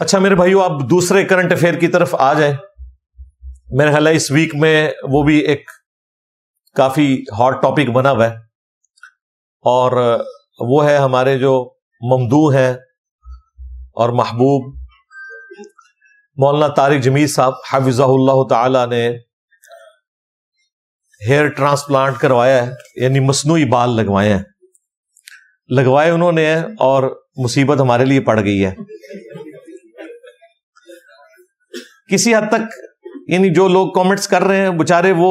اچھا میرے بھائیو، آپ دوسرے کرنٹ افیئر کی طرف آ جائیں. میرے خیال ہے اس ویک میں وہ بھی ایک کافی ہاٹ ٹاپک بنا ہوا ہے، اور وہ ہے ہمارے جو ممدوح ہیں اور محبوب مولانا طارق جمیل صاحب حفظہ اللہ تعالی نے ہیئر ٹرانسپلانٹ کروایا ہے، یعنی مصنوعی بال لگوائے ہیں. لگوائے انہوں نے ہیں اور مصیبت ہمارے لیے پڑ گئی ہے. کسی حد تک یعنی جو لوگ کامنٹس کر رہے ہیں بےچارے وہ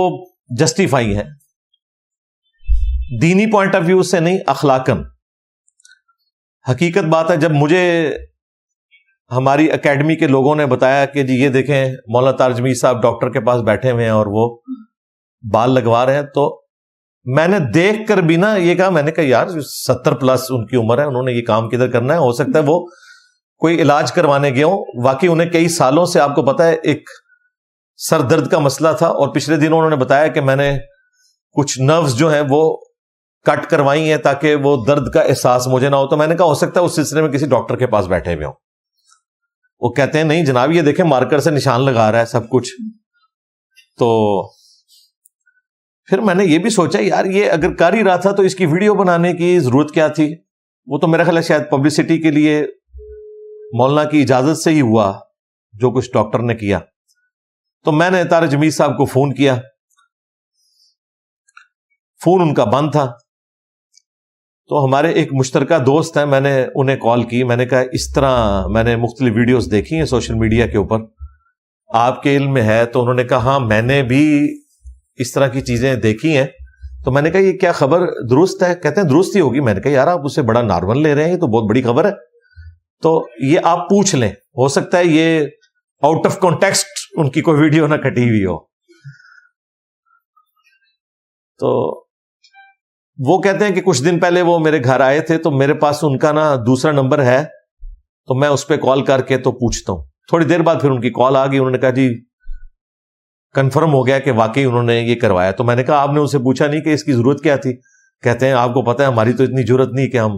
جسٹیفائی ہیں، دینی پوائنٹ آف ویو سے نہیں، اخلاقاً. حقیقت بات ہے، جب مجھے ہماری اکیڈمی کے لوگوں نے بتایا کہ جی یہ دیکھیں مولانا طارق جمیل صاحب ڈاکٹر کے پاس بیٹھے ہوئے ہیں اور وہ بال لگوا رہے ہیں، تو میں نے دیکھ کر بھی نا یہ کہا، میں نے کہا یار 70+ ان کی عمر ہے، انہوں نے یہ کام کدھر کرنا ہے؟ ہو سکتا ہے وہ کوئی علاج کروانے گئے ہوں، واقعی انہیں کئی سالوں سے آپ کو پتا ہے ایک سر درد کا مسئلہ تھا، اور پچھلے دنوں انہوں نے بتایا کہ میں نے کچھ نروز جو ہیں وہ کٹ کروائی ہیں تاکہ وہ درد کا احساس مجھے نہ ہو. تو میں نے کہا ہو سکتا ہے اس سلسلے میں کسی ڈاکٹر کے پاس بیٹھے ہوئے ہوں. وہ کہتے ہیں نہیں جناب، یہ دیکھیں مارکر سے نشان لگا رہا ہے سب کچھ. تو پھر میں نے یہ بھی سوچا یار یہ اگر کر ہی رہا تھا تو اس کی ویڈیو بنانے کی ضرورت کیا تھی؟ وہ تو میرا خیال ہے شاید پبلسٹی کے لیے مولانا کی اجازت سے ہی ہوا جو کچھ ڈاکٹر نے کیا. تو میں نے طارق جمیل صاحب کو فون کیا، فون ان کا بند تھا. تو ہمارے ایک مشترکہ دوست ہیں، میں نے انہیں کال کی، میں نے کہا اس طرح میں نے مختلف ویڈیوز دیکھی ہیں سوشل میڈیا کے اوپر، آپ کے علم میں ہے؟ تو انہوں نے کہا ہاں میں نے بھی اس طرح کی چیزیں دیکھی ہیں. تو میں نے کہا یہ کیا خبر درست ہے؟ کہتے ہیں درست ہی ہوگی. میں نے کہا یار آپ اسے بڑا نارمل لے رہے ہیں، یہ تو بہت بڑی خبر ہے. تو یہ آپ پوچھ لیں، ہو سکتا ہے یہ آؤٹ آف کانٹیکسٹ ان کی کوئی ویڈیو نہ کٹی ہوئی ہو. تو وہ کہتے ہیں کہ کچھ دن پہلے وہ میرے گھر آئے تھے، تو میرے پاس ان کا نا دوسرا نمبر ہے، تو میں اس پہ کال کر کے تو پوچھتا ہوں. تھوڑی دیر بعد پھر ان کی کال آ گئی، انہوں نے کہا جی کنفرم ہو گیا کہ واقعی انہوں نے یہ کروایا. تو میں نے کہا آپ نے ان سے پوچھا نہیں کہ اس کی ضرورت کیا تھی؟ کہتے ہیں آپ کو پتہ ہے ہماری تو اتنی ضرورت نہیں کہ ہم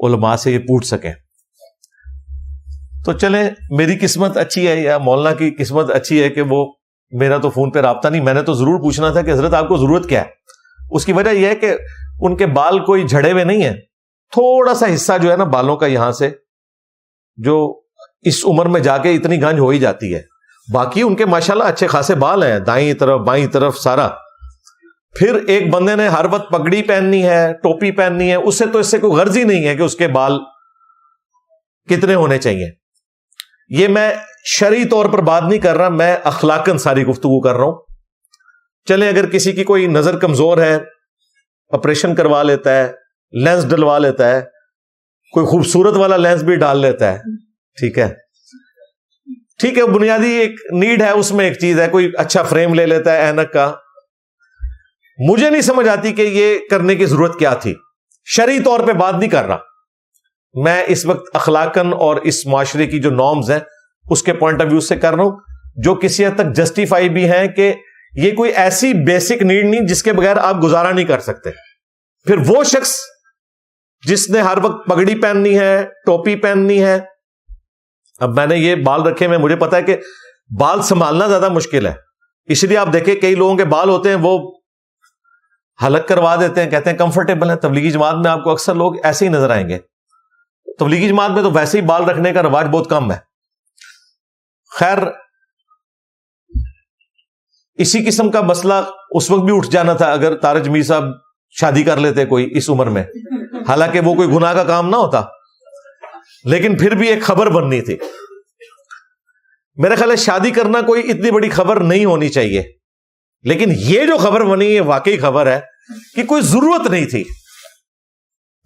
علماء سے یہ پوچھ سکیں. تو چلیں میری قسمت اچھی ہے یا مولانا کی قسمت اچھی ہے کہ وہ میرا تو فون پہ رابطہ نہیں. میں نے تو ضرور پوچھنا تھا کہ حضرت آپ کو ضرورت کیا ہے. اس کی وجہ یہ ہے کہ ان کے بال کوئی جھڑے ہوئے نہیں ہیں، تھوڑا سا حصہ جو ہے نا بالوں کا یہاں سے جو اس عمر میں جا کے اتنی گنج ہو ہی جاتی ہے. باقی ان کے ماشاءاللہ اچھے خاصے بال ہیں، دائیں طرف بائیں طرف سارا. پھر ایک بندے نے ہر وقت پگڑی پہننی ہے، ٹوپی پہننی ہے، اس سے تو اس سے کوئی غرض ہی نہیں ہے کہ اس کے بال کتنے ہونے چاہیے. یہ میں شرعی طور پر بات نہیں کر رہا، میں اخلاقاً ساری گفتگو کر رہا ہوں. چلیں اگر کسی کی کوئی نظر کمزور ہے، آپریشن کروا لیتا ہے، لینس ڈلوا لیتا ہے، کوئی خوبصورت والا لینس بھی ڈال لیتا ہے، ٹھیک ہے ٹھیک ہے، بنیادی ایک نیڈ ہے، اس میں ایک چیز ہے، کوئی اچھا فریم لے لیتا ہے اینک کا. مجھے نہیں سمجھ آتی کہ یہ کرنے کی ضرورت کیا تھی. شرعی طور پہ بات نہیں کر رہا میں اس وقت، اخلاقاً اور اس معاشرے کی جو نارمز ہیں اس کے پوائنٹ آف ویو سے کر رہا ہوں، جو کسی حد تک جسٹیفائی بھی ہیں کہ یہ کوئی ایسی بیسک نیڈ نہیں جس کے بغیر آپ گزارا نہیں کر سکتے. پھر وہ شخص جس نے ہر وقت پگڑی پہننی ہے، ٹوپی پہننی ہے. اب میں نے یہ بال رکھے میں مجھے پتا ہے کہ بال سنبھالنا زیادہ مشکل ہے، اس لیے آپ دیکھیں کئی لوگوں کے بال ہوتے ہیں وہ حلق کروا دیتے ہیں، کہتے ہیں کمفرٹیبل ہیں. تبلیغی جماعت میں آپ کو اکثر لوگ ایسے ہی نظر آئیں گے. تبلیغی جماعت میں تو ویسے ہی بال رکھنے کا رواج بہت کم ہے. خیر اسی قسم کا مسئلہ اس وقت بھی اٹھ جانا تھا اگر طارق جمیل صاحب شادی کر لیتے کوئی اس عمر میں، حالانکہ وہ کوئی گناہ کا کام نہ ہوتا، لیکن پھر بھی ایک خبر بننی تھی. میرا خیال ہے شادی کرنا کوئی اتنی بڑی خبر نہیں ہونی چاہیے، لیکن یہ جو خبر بنی ہے واقعی خبر ہے کہ کوئی ضرورت نہیں تھی.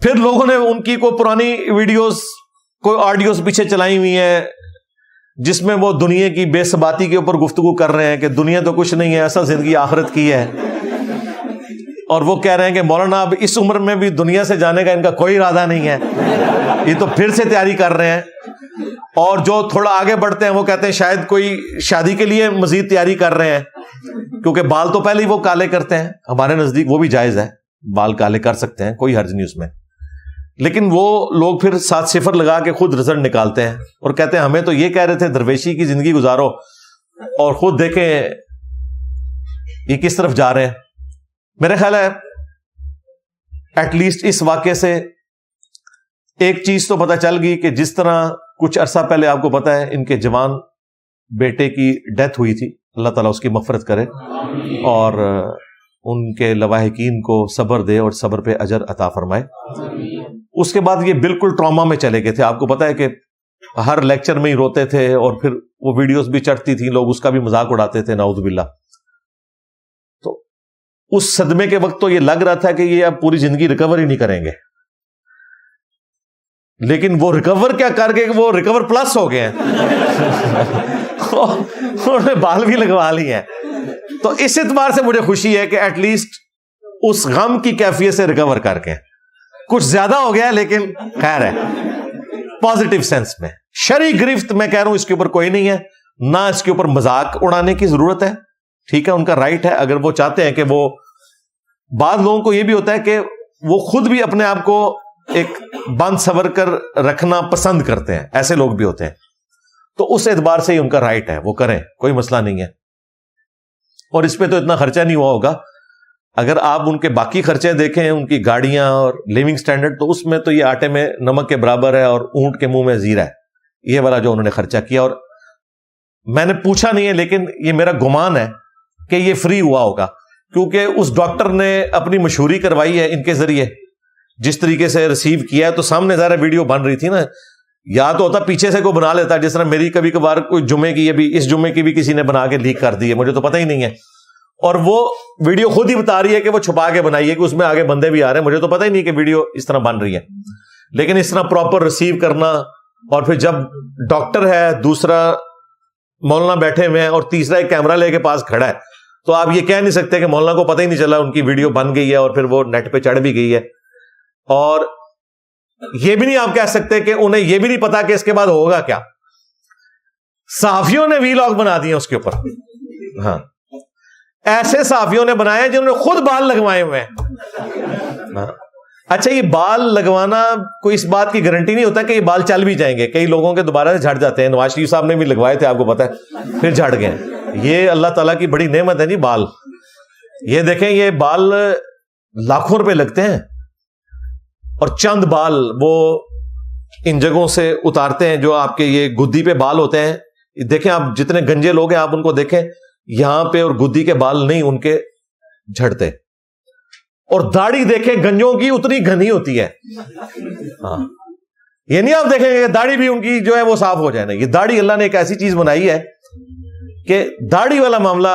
پھر لوگوں نے ان کی کوئی پرانی ویڈیوز، کوئی آڈیوز پیچھے چلائی ہوئی ہیں جس میں وہ دنیا کی بے ثباتی کے اوپر گفتگو کر رہے ہیں کہ دنیا تو کچھ نہیں ہے، اصل زندگی آخرت کی ہے. اور وہ کہہ رہے ہیں کہ مولانا اب اس عمر میں بھی دنیا سے جانے کا ان کا کوئی ارادہ نہیں ہے، یہ تو پھر سے تیاری کر رہے ہیں. اور جو تھوڑا آگے بڑھتے ہیں وہ کہتے ہیں شاید کوئی شادی کے لیے مزید تیاری کر رہے ہیں، کیونکہ بال تو پہلے ہی وہ کالے کرتے ہیں. ہمارے نزدیک وہ بھی جائز ہے، بال کالے کر سکتے ہیں، کوئی حرج نہیں اس میں. لیکن وہ لوگ پھر 7 صفر لگا کے خود رزلٹ نکالتے ہیں اور کہتے ہیں ہمیں تو یہ کہہ رہے تھے درویشی کی زندگی گزارو، اور خود دیکھیں یہ کس طرف جا رہے ہیں. میرا خیال ہے ایٹ لیسٹ اس واقعے سے ایک چیز تو پتہ چل گئی کہ جس طرح کچھ عرصہ پہلے آپ کو پتا ہے ان کے جوان بیٹے کی ڈیتھ ہوئی تھی، اللہ تعالیٰ اس کی مغفرت کرے اور ان کے لواحقین کو صبر دے اور صبر پہ اجر عطا فرمائے. اس کے بعد یہ بالکل ٹراما میں چلے گئے تھے. آپ کو پتا ہے کہ ہر لیکچر میں ہی روتے تھے اور پھر وہ ویڈیوز بھی چڑھتی تھی، لوگ اس کا بھی مذاق اڑاتے تھے، نعوذ باللہ. تو اس صدمے کے وقت تو یہ لگ رہا تھا کہ یہ اب پوری زندگی ریکور ہی نہیں کریں گے، لیکن وہ ریکور کیا کر کے وہ ریکور پلس ہو گئے ہیں انہوں نے بال بھی لگوا لی ہیں. تو اس اعتبار سے مجھے خوشی ہے کہ ایٹ لیسٹ اس غم کی کیفیت سے ریکور کر کے، کچھ زیادہ ہو گیا لیکن خیر ہے پازیٹیو سینس میں. شرعی گرفت میں کہہ رہا ہوں اس کے اوپر کوئی نہیں ہے، نہ اس کے اوپر مذاق اڑانے کی ضرورت ہے. ٹھیک ہے، ان کا رائٹ ہے. اگر وہ چاہتے ہیں کہ وہ، بعض لوگوں کو یہ بھی ہوتا ہے کہ وہ خود بھی اپنے آپ کو ایک بند سور کر رکھنا پسند کرتے ہیں، ایسے لوگ بھی ہوتے ہیں. تو اس اعتبار سے ہی ان کا رائٹ ہے، وہ کریں، کوئی مسئلہ نہیں ہے. اور اس پہ تو اتنا خرچہ نہیں ہوا ہوگا. اگر آپ ان کے باقی خرچے دیکھیں، ان کی گاڑیاں اور لیونگ سٹینڈرڈ، تو اس میں تو یہ آٹے میں نمک کے برابر ہے اور اونٹ کے منہ میں زیرہ ہے، یہ والا جو انہوں نے خرچہ کیا. اور میں نے پوچھا نہیں ہے لیکن یہ میرا گمان ہے کہ یہ فری ہوا ہوگا، کیونکہ اس ڈاکٹر نے اپنی مشہوری کروائی ہے ان کے ذریعے، جس طریقے سے ریسیو کیا ہے. تو سامنے ظاہر ویڈیو بن رہی تھی نا، یا تو ہوتا پیچھے سے کوئی بنا لیتا، جس طرح میری کبھی کبھار کوئی جمعے کی، ابھی اس جمعے کی بھی کسی نے بنا کے لیک کر دی ہے، مجھے تو پتہ ہی نہیں ہے. اور وہ ویڈیو خود ہی بتا رہی ہے کہ وہ چھپا کے بنائی ہے، کہ اس میں آگے بندے بھی آ رہے ہیں، مجھے تو پتہ ہی نہیں کہ ویڈیو اس طرح بن رہی ہے. لیکن اس طرح پراپر ریسیو کرنا، اور پھر جب ڈاکٹر ہے، دوسرا مولانا بیٹھے ہوئے ہیں اور تیسرا ایک کیمرہ لے کے پاس کھڑا ہے، تو آپ یہ کہہ نہیں سکتے کہ مولانا کو پتہ ہی نہیں چلا ان کی ویڈیو بن گئی ہے اور پھر وہ نیٹ پہ چڑھ بھی گئی ہے. اور یہ بھی نہیں آپ کہہ سکتے کہ انہیں یہ بھی نہیں پتا کہ اس کے بعد ہوگا کیا. صحافیوں نے وی لاگ بنا دیے اس کے اوپر. ہاں، ایسے صحافیوں نے بنایا جنہوں نے خود بال لگوائے ہوئے ہیں. اچھا، یہ بال لگوانا کوئی اس بات کی گارنٹی نہیں ہوتا کہ یہ بال چل بھی جائیں گے. کئی لوگوں کے دوبارہ سے جھڑ جاتے ہیں. نواز شریف صاحب نے بھی لگوائے تھے، آپ کو پتا ہے، پھر جھڑ گئے. یہ اللہ تعالیٰ کی بڑی نعمت ہے جی بال. یہ دیکھیں، یہ بال لاکھوں روپے لگتے ہیں، اور چند بال وہ ان جگہوں سے اتارتے ہیں جو آپ کے یہ گدی پہ بال ہوتے ہیں. دیکھیں آپ جتنے گنجے لوگ ہیں آپ ان کو دیکھیں، یہاں پہ اور گدی کے بال نہیں ان کے جھڑتے. اور داڑھی دیکھیں گنجوں کی اتنی گھنی ہوتی ہے. ہاں، یہ نہیں آپ دیکھیں کہ داڑھی بھی ان کی جو ہے وہ صاف ہو جائے نا. یہ داڑھی اللہ نے ایک ایسی چیز بنائی ہے کہ داڑھی والا معاملہ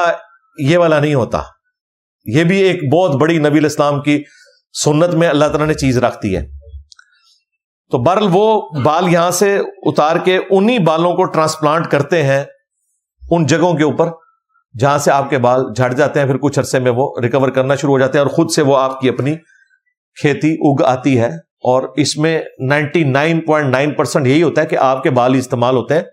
یہ والا نہیں ہوتا. یہ بھی ایک بہت بڑی نبی الاسلام کی سنت میں اللہ تعالیٰ نے چیز رکھتی ہے. تو بہرحال وہ بال یہاں سے اتار کے انہی بالوں کو ٹرانسپلانٹ کرتے ہیں ان جگہوں کے اوپر جہاں سے آپ کے بال جھڑ جاتے ہیں. پھر کچھ عرصے میں وہ ریکور کرنا شروع ہو جاتے ہیں اور خود سے وہ آپ کی اپنی کھیتی اگ آتی ہے. اور اس میں 99.9% یہی ہوتا ہے کہ آپ کے بال ہی استعمال ہوتے ہیں.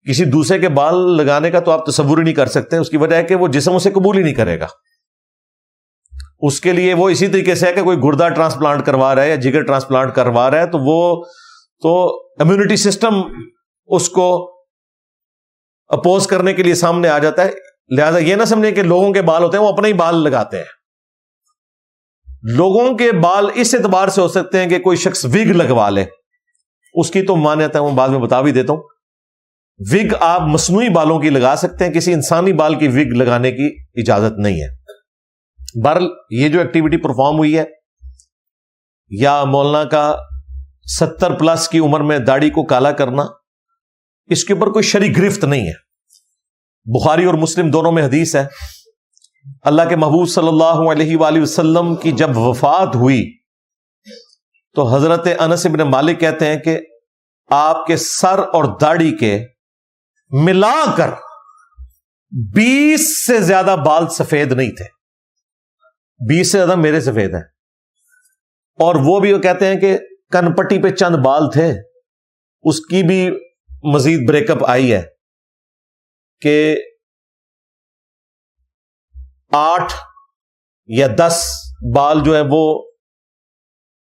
کسی دوسرے کے بال لگانے کا تو آپ تصور ہی نہیں کر سکتے. اس کی وجہ ہے کہ وہ جسم اسے قبول ہی نہیں کرے گا. اس کے لیے وہ اسی طریقے سے ہے کہ کوئی گردہ ٹرانسپلانٹ کروا رہا ہے یا جگر ٹرانسپلانٹ کروا رہا ہے، تو وہ تو امیونٹی سسٹم اس کو اپوز کرنے کے لیے سامنے آ جاتا ہے. لہذا یہ نہ سمجھیں کہ لوگوں کے بال ہوتے ہیں وہ اپنے ہی بال لگاتے ہیں. لوگوں کے بال اس اعتبار سے ہو سکتے ہیں کہ کوئی شخص وگ لگوا لے، اس کی تو مانیتا ہے، وہ بعد میں بتا بھی دیتا ہوں. وگ آپ مصنوعی بالوں کی لگا سکتے ہیں، کسی انسانی بال کی وگ لگانے کی اجازت نہیں ہے. بہرحال یہ جو ایکٹیویٹی پرفارم ہوئی ہے، یا مولانا کا 70+ کی عمر میں داڑھی کو کالا کرنا، اس کے اوپر کوئی شرعی گرفت نہیں ہے. بخاری اور مسلم دونوں میں حدیث ہے، اللہ کے محبوب صلی اللہ علیہ وآلہ وسلم کی جب وفات ہوئی تو حضرت انس بن مالک کہتے ہیں کہ آپ کے سر اور داڑھی کے ملا کر 20 سے زیادہ بال سفید نہیں تھے. 20 سے زیادہ میرے سفید ہیں. اور وہ بھی وہ کہتے ہیں کہ کن پٹی پہ چند بال تھے، اس کی بھی مزید بریک اپ آئی ہے کہ 8 یا 10 بال جو ہے وہ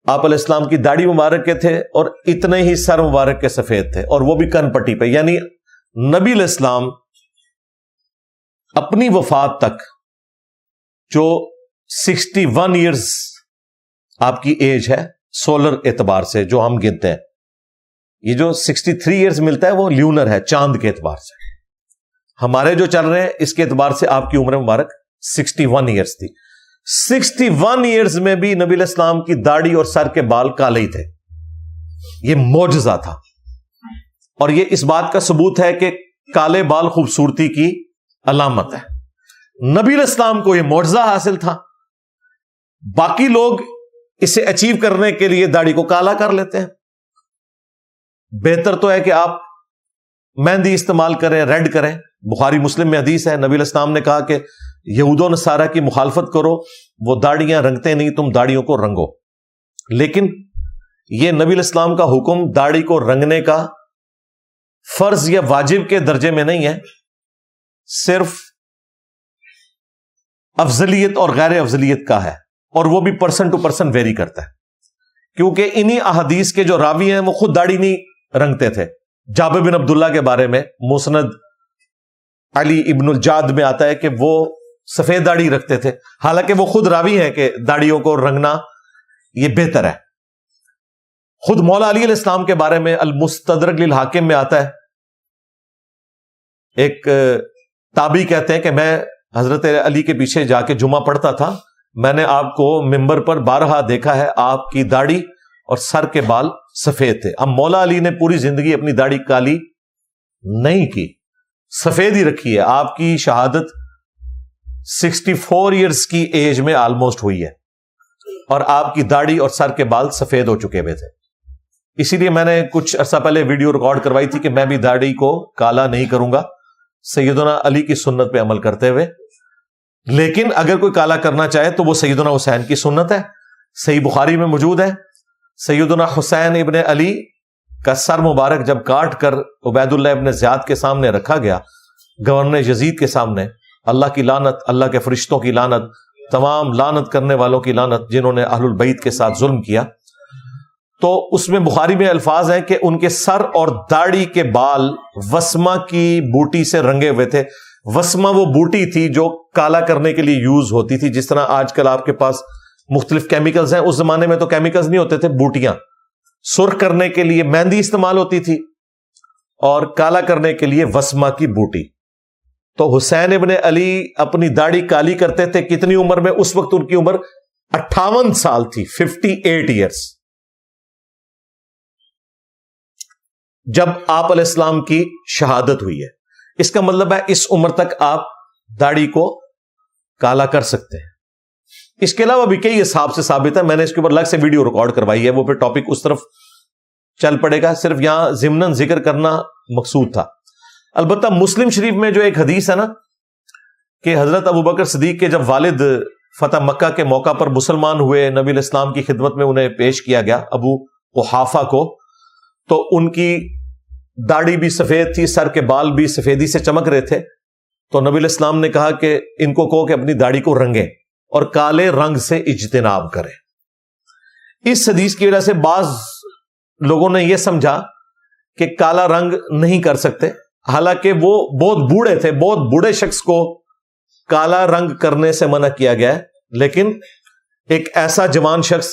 آپ علیہ السلام کی داڑھی مبارک کے تھے اور اتنے ہی سر مبارک کے سفید تھے، اور وہ بھی کن پٹی پہ. یعنی نبی علیہ السلام اپنی وفات تک جو 61 ایئرز آپ کی ایج ہے سولر اعتبار سے جو ہم گنتے ہیں، یہ جو 63 ایئرز ملتا ہے وہ لیونر ہے، چاند کے اعتبار سے. ہمارے جو چل رہے ہیں اس کے اعتبار سے آپ کی عمر مبارک 61 ایئرز تھی. 61 ایئرز میں بھی نبی علیہ السلام کی داڑھی اور سر کے بال کالے ہی تھے. یہ معجزہ تھا، اور یہ اس بات کا ثبوت ہے کہ کالے بال خوبصورتی کی علامت ہے. نبی علیہ السلام کو یہ معجزہ حاصل تھا. باقی لوگ اسے اچیو کرنے کے لیے داڑھی کو کالا کر لیتے ہیں. بہتر تو ہے کہ آپ مہندی استعمال کریں، ریڈ کریں. بخاری مسلم میں حدیث ہے، نبی علیہ السلام نے کہا کہ یہود و نصارہ کی مخالفت کرو، وہ داڑیاں رنگتے نہیں، تم داڑیوں کو رنگو. لیکن یہ نبی علیہ السلام کا حکم داڑھی کو رنگنے کا فرض یا واجب کے درجے میں نہیں ہے، صرف افضلیت اور غیر افضلیت کا ہے، اور وہ بھی پرسن ٹو پرسن ویری کرتا ہے. کیونکہ انہی احادیث کے جو راوی ہیں وہ خود داڑھی نہیں رنگتے تھے. جابر بن عبداللہ کے بارے میں مسند علی ابن الجاد میں آتا ہے کہ وہ سفید داڑھی رکھتے تھے، حالانکہ وہ خود راوی ہیں کہ داڑھیوں کو رنگنا یہ بہتر ہے. خود مولا علی علیہ السلام کے بارے میں المستدرک للحاکم میں آتا ہے، ایک تابعی کہتے ہیں کہ میں حضرت علی کے پیچھے جا کے جمعہ پڑھتا تھا، میں نے آپ کو ممبر پر بارہا دیکھا ہے، آپ کی داڑھی اور سر کے بال سفید تھے. اب مولا علی نے پوری زندگی اپنی داڑھی کالی نہیں کی، سفید ہی رکھی ہے. آپ کی شہادت 64 ایئرز کی ایج میں آلموسٹ ہوئی ہے، اور آپ کی داڑھی اور سر کے بال سفید ہو چکے ہوئے تھے. اسی لیے میں نے کچھ عرصہ پہلے ویڈیو ریکارڈ کروائی تھی کہ میں بھی داڑھی کو کالا نہیں کروں گا سیدنا علی کی سنت پہ عمل کرتے ہوئے. لیکن اگر کوئی کالا کرنا چاہے تو وہ سیدنا حسین کی سنت ہے. صحیح بخاری میں موجود ہے، سیدنا حسین ابن علی کا سر مبارک جب کاٹ کر عبید اللہ ابن زیاد کے سامنے رکھا گیا، گورنر یزید کے سامنے، اللہ کی لعنت، اللہ کے فرشتوں کی لعنت، تمام لعنت کرنے والوں کی لعنت جنہوں نے اہل البیت کے ساتھ ظلم کیا، تو اس میں بخاری میں الفاظ ہیں کہ ان کے سر اور داڑھی کے بال وسما کی بوٹی سے رنگے ہوئے تھے. وسما وہ بوٹی تھی جو کالا کرنے کے لیے یوز ہوتی تھی، جس طرح آج کل آپ کے پاس مختلف کیمیکلز ہیں. اس زمانے میں تو کیمیکلز نہیں ہوتے تھے، بوٹیاں. سرخ کرنے کے لیے مہندی استعمال ہوتی تھی، اور کالا کرنے کے لیے وسما کی بوٹی. تو حسین ابن علی اپنی داڑھی کالی کرتے تھے کتنی عمر میں؟ اس وقت ان کی عمر 58 سال تھی، 58 ایئرز، جب آپ علیہ السلام کی شہادت ہوئی ہے. اس کا مطلب ہے اس عمر تک آپ داڑھی کو کالا کر سکتے ہیں. اس کے علاوہ بھی کئی حساب سے ثابت ہے، میں نے اس کے اوپر الگ سے ویڈیو ریکارڈ کروائی ہے، وہ پھر ٹاپک اس طرف چل پڑے گا، صرف یہاں ضمناً ذکر کرنا مقصود تھا. البتہ مسلم شریف میں جو ایک حدیث ہے نا کہ حضرت ابوبکر صدیق کے جب والد فتح مکہ کے موقع پر مسلمان ہوئے، نبی علیہ السلام کی خدمت میں انہیں پیش کیا گیا ابو قحافہ کو، تو ان کی داڑھی بھی سفید تھی، سر کے بال بھی سفیدی سے چمک رہے تھے. تو نبی علیہ السلام نے کہا کہ ان کو کہو کہ اپنی داڑھی کو رنگیں اور کالے رنگ سے اجتناب کریں. اس حدیث کی وجہ سے بعض لوگوں نے یہ سمجھا کہ کالا رنگ نہیں کر سکتے، حالانکہ وہ بہت بوڑھے تھے، بہت بوڑھے شخص کو کالا رنگ کرنے سے منع کیا گیا ہے. لیکن ایک ایسا جوان شخص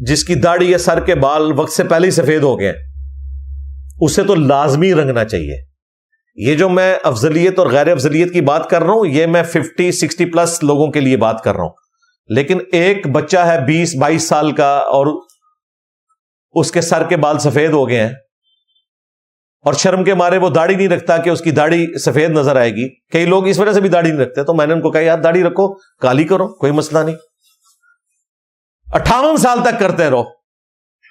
جس کی داڑھی یا سر کے بال وقت سے پہلے ہی سفید ہو گئے، اسے تو لازمی رنگنا چاہیے. یہ جو میں افضلیت اور غیر افضلیت کی بات کر رہا ہوں، یہ میں 50-60 پلس لوگوں کے لیے بات کر رہا ہوں. لیکن ایک بچہ ہے 20-22 سال کا اور اس کے سر کے بال سفید ہو گئے ہیں، اور شرم کے مارے وہ داڑھی نہیں رکھتا کہ اس کی داڑھی سفید نظر آئے گی. کئی لوگ اس وجہ سے بھی داڑھی نہیں رکھتے. تو میں نے ان کو کہا یار داڑھی رکھو، کالی کرو، کوئی مسئلہ نہیں، 58 سال تک کرتے رہو.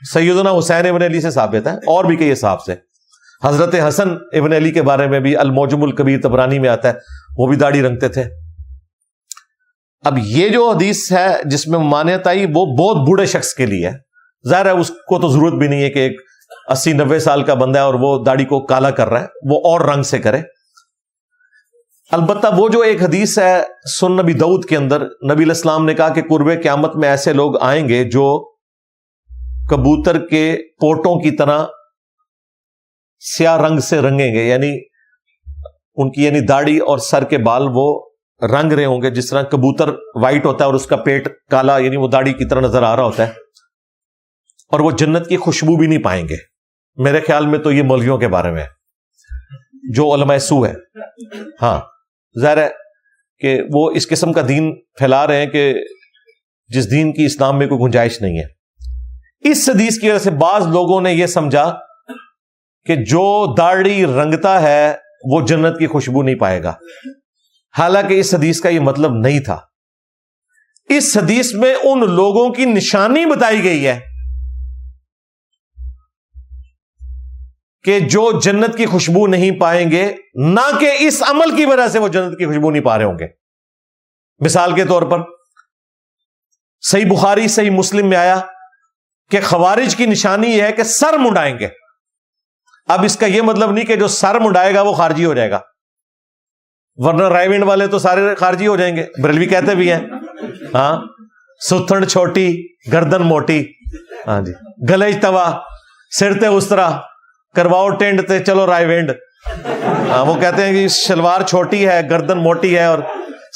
سیدنا حسین ابن علی سے ثابت ہے، اور بھی کئی اصحاب سے. حضرت حسن ابن علی کے بارے میں بھی المعجم الکبیر طبرانی میں آتا ہے، وہ بھی داڑھی رنگتے تھے. اب یہ جو حدیث ہے جس میں ممانعت آئی، وہ بہت بوڑھے شخص کے لیے ہے. ظاہر ہے اس کو تو ضرورت بھی نہیں ہے کہ ایک 80-90 سال کا بندہ ہے اور وہ داڑھی کو کالا کر رہا ہے، وہ اور رنگ سے کرے. البتہ وہ جو ایک حدیث ہے سنن نبی داؤد کے اندر، نبی علیہ السلام نے کہا کہ قرب قیامت میں ایسے لوگ آئیں گے جو کبوتر کے پوٹوں کی طرح سیاہ رنگ سے رنگیں گے، یعنی ان کی یعنی داڑھی اور سر کے بال وہ رنگ رہے ہوں گے جس طرح کبوتر وائٹ ہوتا ہے اور اس کا پیٹ کالا، یعنی وہ داڑھی کی طرح نظر آ رہا ہوتا ہے، اور وہ جنت کی خوشبو بھی نہیں پائیں گے۔ میرے خیال میں تو یہ مولویوں کے بارے میں ہے جو علماء سو ہے۔ ہاں ظاہر ہے کہ وہ اس قسم کا دین پھیلا رہے ہیں کہ جس دین کی اسلام میں کوئی گنجائش نہیں ہے۔ اس حدیث کی وجہ سے بعض لوگوں نے یہ سمجھا کہ جو داڑھی رنگتا ہے وہ جنت کی خوشبو نہیں پائے گا، حالانکہ اس حدیث کا یہ مطلب نہیں تھا۔ اس حدیث میں ان لوگوں کی نشانی بتائی گئی ہے کہ جو جنت کی خوشبو نہیں پائیں گے، نہ کہ اس عمل کی وجہ سے وہ جنت کی خوشبو نہیں پا رہے ہوں گے۔ مثال کے طور پر صحیح بخاری صحیح مسلم میں آیا کہ خوارج کی نشانی یہ ہے کہ سر منڈائیں گے۔ اب اس کا یہ مطلب نہیں کہ جو سر منڈائے گا وہ خارجی ہو جائے گا، ورنہ رائے ونڈ والے تو سارے خارجی ہو جائیں گے، بریلوی کہتے بھی ہیں ہاں، ستھن چھوٹی گردن موٹی، ہاں جی، گلے توا سر تے استرا کرواؤ ٹینڈ تے چلو رائے وینڈ۔ ہاں وہ کہتے ہیں کہ شلوار چھوٹی ہے گردن موٹی ہے اور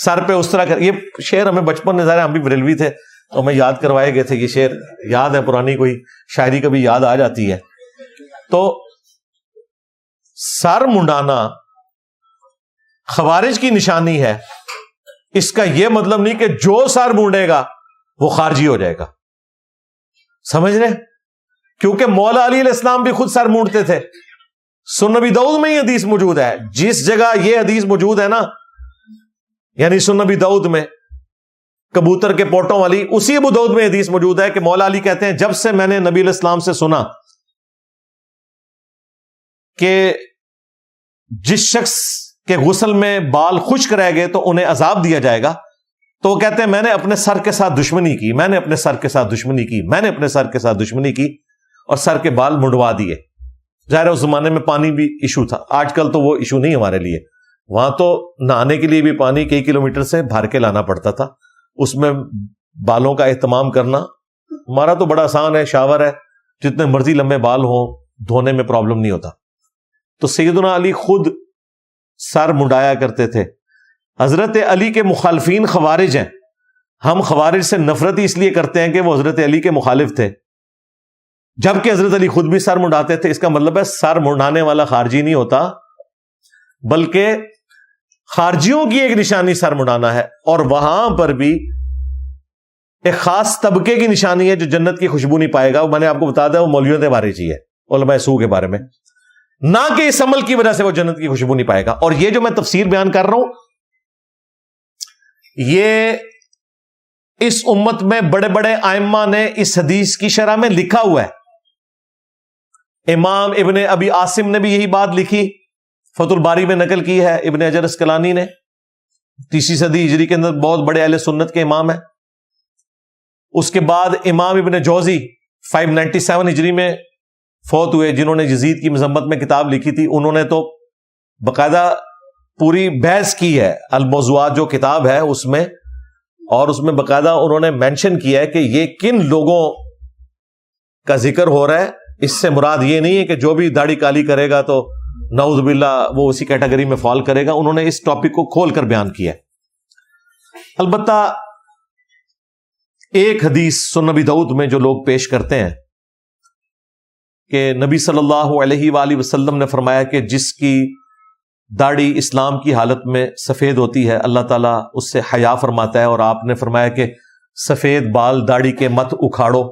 سر پہ استرا کر۔ یہ شعر ہمیں بچپن میں ظاہر ہم بھی بریلوی تھے تو ہمیں یاد کروائے گئے تھے، یہ شعر یاد ہے، پرانی کوئی شاعری کبھی یاد آ جاتی ہے۔ تو سر منڈانا خوارج کی نشانی ہے، اس کا یہ مطلب نہیں کہ جو سر مونڈے گا وہ خارجی ہو جائے گا، سمجھ رہے؟ کیونکہ مولا علی علیہ السلام بھی خود سر مونڈتے تھے۔ سنن نبی داؤد میں یہ حدیث موجود ہے، جس جگہ یہ حدیث موجود ہے نا، یعنی سنن نبی داؤد میں کبوتر کے پوٹوں والی، اسی ابو داؤد میں حدیث موجود ہے کہ مولا علی کہتے ہیں جب سے میں نے نبی علیہ السلام سے سنا کہ جس شخص کے غسل میں بال خشک رہ گئے تو انہیں عذاب دیا جائے گا، تو وہ کہتے ہیں میں نے اپنے سر کے ساتھ دشمنی کی، میں نے اپنے سر کے ساتھ دشمنی کی، میں نے اپنے سر کے ساتھ دشمنی کی اور سر کے بال منڈوا دیے۔ ظاہر ہے اس زمانے میں پانی بھی ایشو تھا، آج کل تو وہ ایشو نہیں ہمارے لیے۔ وہاں تو نہانے کے لیے بھی پانی کئی کلومیٹر سے بھر کے لانا پڑتا تھا، اس میں بالوں کا اہتمام کرنا ہمارا تو بڑا آسان ہے، شاور ہے، جتنے مرضی لمبے بال ہوں دھونے میں پرابلم نہیں ہوتا۔ تو سیدنا علی خود سر منڈایا کرتے تھے۔ حضرت علی کے مخالفین خوارج ہیں، ہم خوارج سے نفرت ہی اس لیے کرتے ہیں کہ وہ حضرت علی کے مخالف تھے، جبکہ حضرت علی خود بھی سر منڈاتے تھے۔ اس کا مطلب ہے سر منڈانے والا خارجی نہیں ہوتا، بلکہ خارجیوں کی ایک نشانی سر منڈانا ہے، اور وہاں پر بھی ایک خاص طبقے کی نشانی ہے جو جنت کی خوشبو نہیں پائے گا۔ میں نے آپ کو بتا دیا وہ مولویوں کے بارے چاہیے، علماء سو کے بارے میں، نہ کہ اس عمل کی وجہ سے وہ جنت کی خوشبو نہیں پائے گا۔ اور یہ جو میں تفسیر بیان کر رہا ہوں، یہ اس امت میں بڑے بڑے ائمہ نے اس حدیث کی شرح میں لکھا ہوا ہے۔ امام ابن ابی عاصم نے بھی یہی بات لکھی، فتح الباری میں نقل کی ہے ابن حجر اسقلانی نے، 3 صدی ہجری کے اندر بہت بڑے اہل سنت کے امام ہیں۔ اس کے بعد امام ابن جوزی 597 ہجری میں فوت ہوئے، جنہوں نے یزید کی مذمت میں کتاب لکھی تھی، انہوں نے تو باقاعدہ پوری بحث کی ہے، الموضوعات جو کتاب ہے اس میں، اور اس میں باقاعدہ انہوں نے مینشن کیا ہے کہ یہ کن لوگوں کا ذکر ہو رہا ہے۔ اس سے مراد یہ نہیں ہے کہ جو بھی داڑھی کالی کرے گا تو نعوذ باللہ وہ اسی کیٹیگری میں فال کرے گا، انہوں نے اس ٹاپک کو کھول کر بیان کیا ہے۔ البتہ ایک حدیث سنن نبی داؤد میں جو لوگ پیش کرتے ہیں کہ نبی صلی اللہ علیہ وآلہ وسلم نے فرمایا کہ جس کی داڑھی اسلام کی حالت میں سفید ہوتی ہے اللہ تعالیٰ اس سے حیا فرماتا ہے، اور آپ نے فرمایا کہ سفید بال داڑھی کے مت اکھاڑو،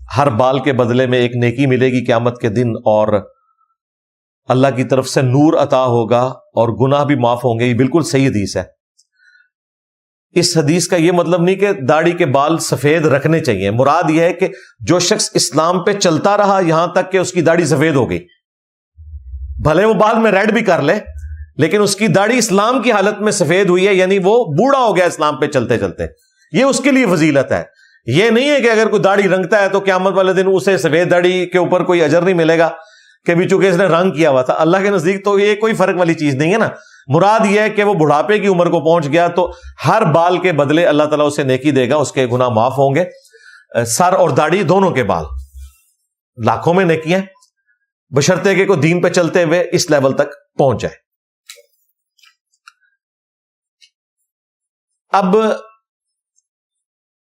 ہر بال کے بدلے میں ایک نیکی ملے گی قیامت کے دن، اور اللہ کی طرف سے نور عطا ہوگا اور گناہ بھی معاف ہوں گے۔ یہ بالکل صحیح حدیث ہے۔ اس حدیث کا یہ مطلب نہیں کہ داڑھی کے بال سفید رکھنے چاہیے، مراد یہ ہے کہ جو شخص اسلام پہ چلتا رہا یہاں تک کہ اس کی داڑھی سفید ہو گئی، بھلے وہ بعد میں ریڈ بھی کر لے، لیکن اس کی داڑھی اسلام کی حالت میں سفید ہوئی ہے، یعنی وہ بوڑھا ہو گیا اسلام پہ چلتے چلتے، یہ اس کے لیے فضیلت ہے۔ یہ نہیں ہے کہ اگر کوئی داڑھی رنگتا ہے تو قیامت والے دن اسے سفید داڑھی کے اوپر کوئی اجر نہیں ملے گا کہ بھی چونکہ اس نے رنگ کیا ہوا تھا۔ اللہ کے نزدیک تو یہ کوئی فرق والی چیز نہیں ہے نا۔ مراد یہ ہے کہ وہ بڑھاپے کی عمر کو پہنچ گیا تو ہر بال کے بدلے اللہ تعالیٰ اسے نیکی دے گا، اس کے گناہ معاف ہوں گے. سر اور داڑھی دونوں کے بال لاکھوں میں نیکیاں، بشرطے کہ کوئی دین پہ چلتے ہوئے اس لیول تک پہنچ جائے. اب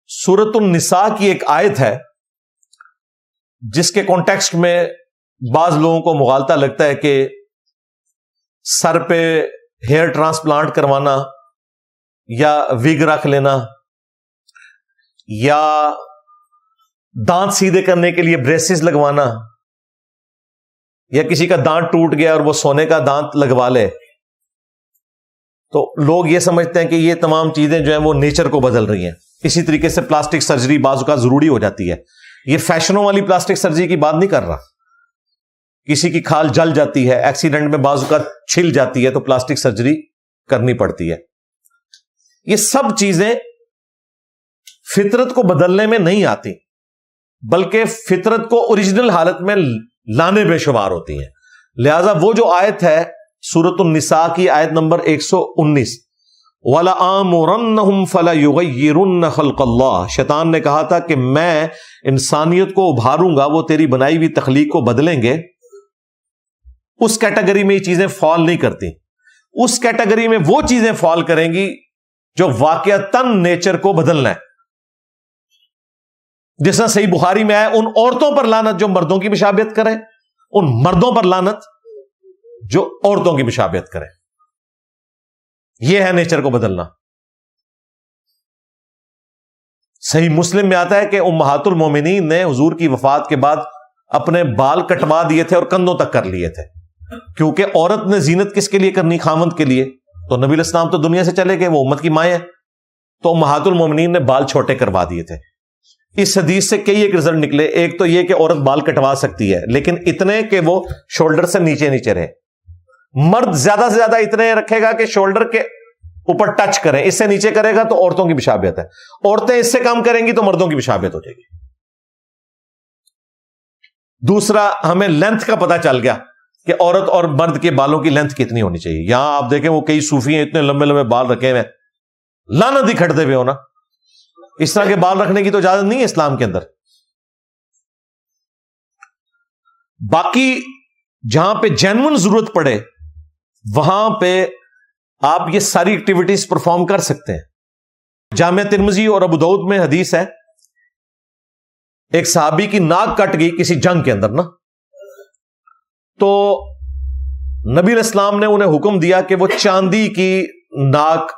سورۃ النساء کی ایک آیت ہے جس کے کانٹیکسٹ میں بعض لوگوں کو مغالطہ لگتا ہے کہ سر پہ ہیئر ٹرانسپلانٹ کروانا یا ویگ رکھ لینا یا دانت سیدھے کرنے کے لیے بریسز لگوانا یا کسی کا دانت ٹوٹ گیا اور وہ سونے کا دانت لگوا لے، تو لوگ یہ سمجھتے ہیں کہ یہ تمام چیزیں جو ہیں وہ نیچر کو بدل رہی ہیں. اسی طریقے سے پلاسٹک سرجری بعض اوقات ضروری ہو جاتی ہے. یہ فیشنوں والی پلاسٹک سرجری کی بات نہیں کر رہا. کسی کی کھال جل جاتی ہے، ایکسیڈنٹ میں بعض اوقات چھل جاتی ہے تو پلاسٹک سرجری کرنی پڑتی ہے. یہ سب چیزیں فطرت کو بدلنے میں نہیں آتی بلکہ فطرت کو اوریجنل حالت میں لانے میں شمار ہوتی ہیں. لہذا وہ جو آیت ہے سورۃ النساء کی آیت نمبر 119 وَلَآمُرَنَّهُمْ فَلَيُغَيِّرُنَّ خَلْقَ اللَّهِ، شیطان نے کہا تھا کہ میں انسانیت کو ابھاروں گا، وہ تیری بنائی ہوئی تخلیق کو بدلیں گے. اس کیٹیگری میں یہ چیزیں فال نہیں کرتی. اس کیٹیگری میں وہ چیزیں فال کریں گی جو واقعتاً نیچر کو بدلنا ہے. جس طرح صحیح بخاری میں آیا، ان عورتوں پر لعنت جو مردوں کی مشابہت کریں، ان مردوں پر لعنت جو عورتوں کی مشابہت کریں. یہ ہے نیچر کو بدلنا. صحیح مسلم میں آتا ہے کہ امہات المومنین نے حضور کی وفات کے بعد اپنے بال کٹوا دیے تھے اور کندھوں تک کر لیے تھے، کیونکہ عورت نے زینت کس کے لیے کرنی؟ خامند کے لیے. تو نبی علیہ السلام تو دنیا سے چلے گئے، وہ امت کی مائیں ہیں، تو امہات المومنین نے بال چھوٹے کروا دیے تھے. اس حدیث سے کئی ایک رزلٹ نکلے. ایک تو یہ کہ عورت بال کٹوا سکتی ہے لیکن اتنے کہ وہ شولڈر سے نیچے نیچے رہے. مرد زیادہ سے زیادہ اتنے رکھے گا کہ شولڈر کے اوپر ٹچ کریں، اس سے نیچے کرے گا تو عورتوں کی مشابہت ہے. عورتیں اس سے کم کریں گی تو مردوں کی مشابہت ہو جائے گی. دوسرا، ہمیں لینتھ کا پتہ چل گیا کہ عورت اور مرد کے بالوں کی لینتھ کتنی ہونی چاہیے. یہاں آپ دیکھیں وہ کئی صوفی ہیں اتنے لمبے لمبے بال رکھے ہوئے، لعنت ہی کھٹتے ہوئے ہونا. اس طرح کے بال رکھنے کی تو اجازت نہیں ہے اسلام کے اندر. باقی جہاں پہ جینون ضرورت پڑے وہاں پہ آپ یہ ساری ایکٹیویٹیز پرفارم کر سکتے ہیں. جامع ترمذی اور ابو داؤد میں حدیث ہے، ایک صحابی کی ناک کٹ گئی کسی جنگ کے اندر نا، تو نبی علیہ السلام نے انہیں حکم دیا کہ وہ چاندی کی ناک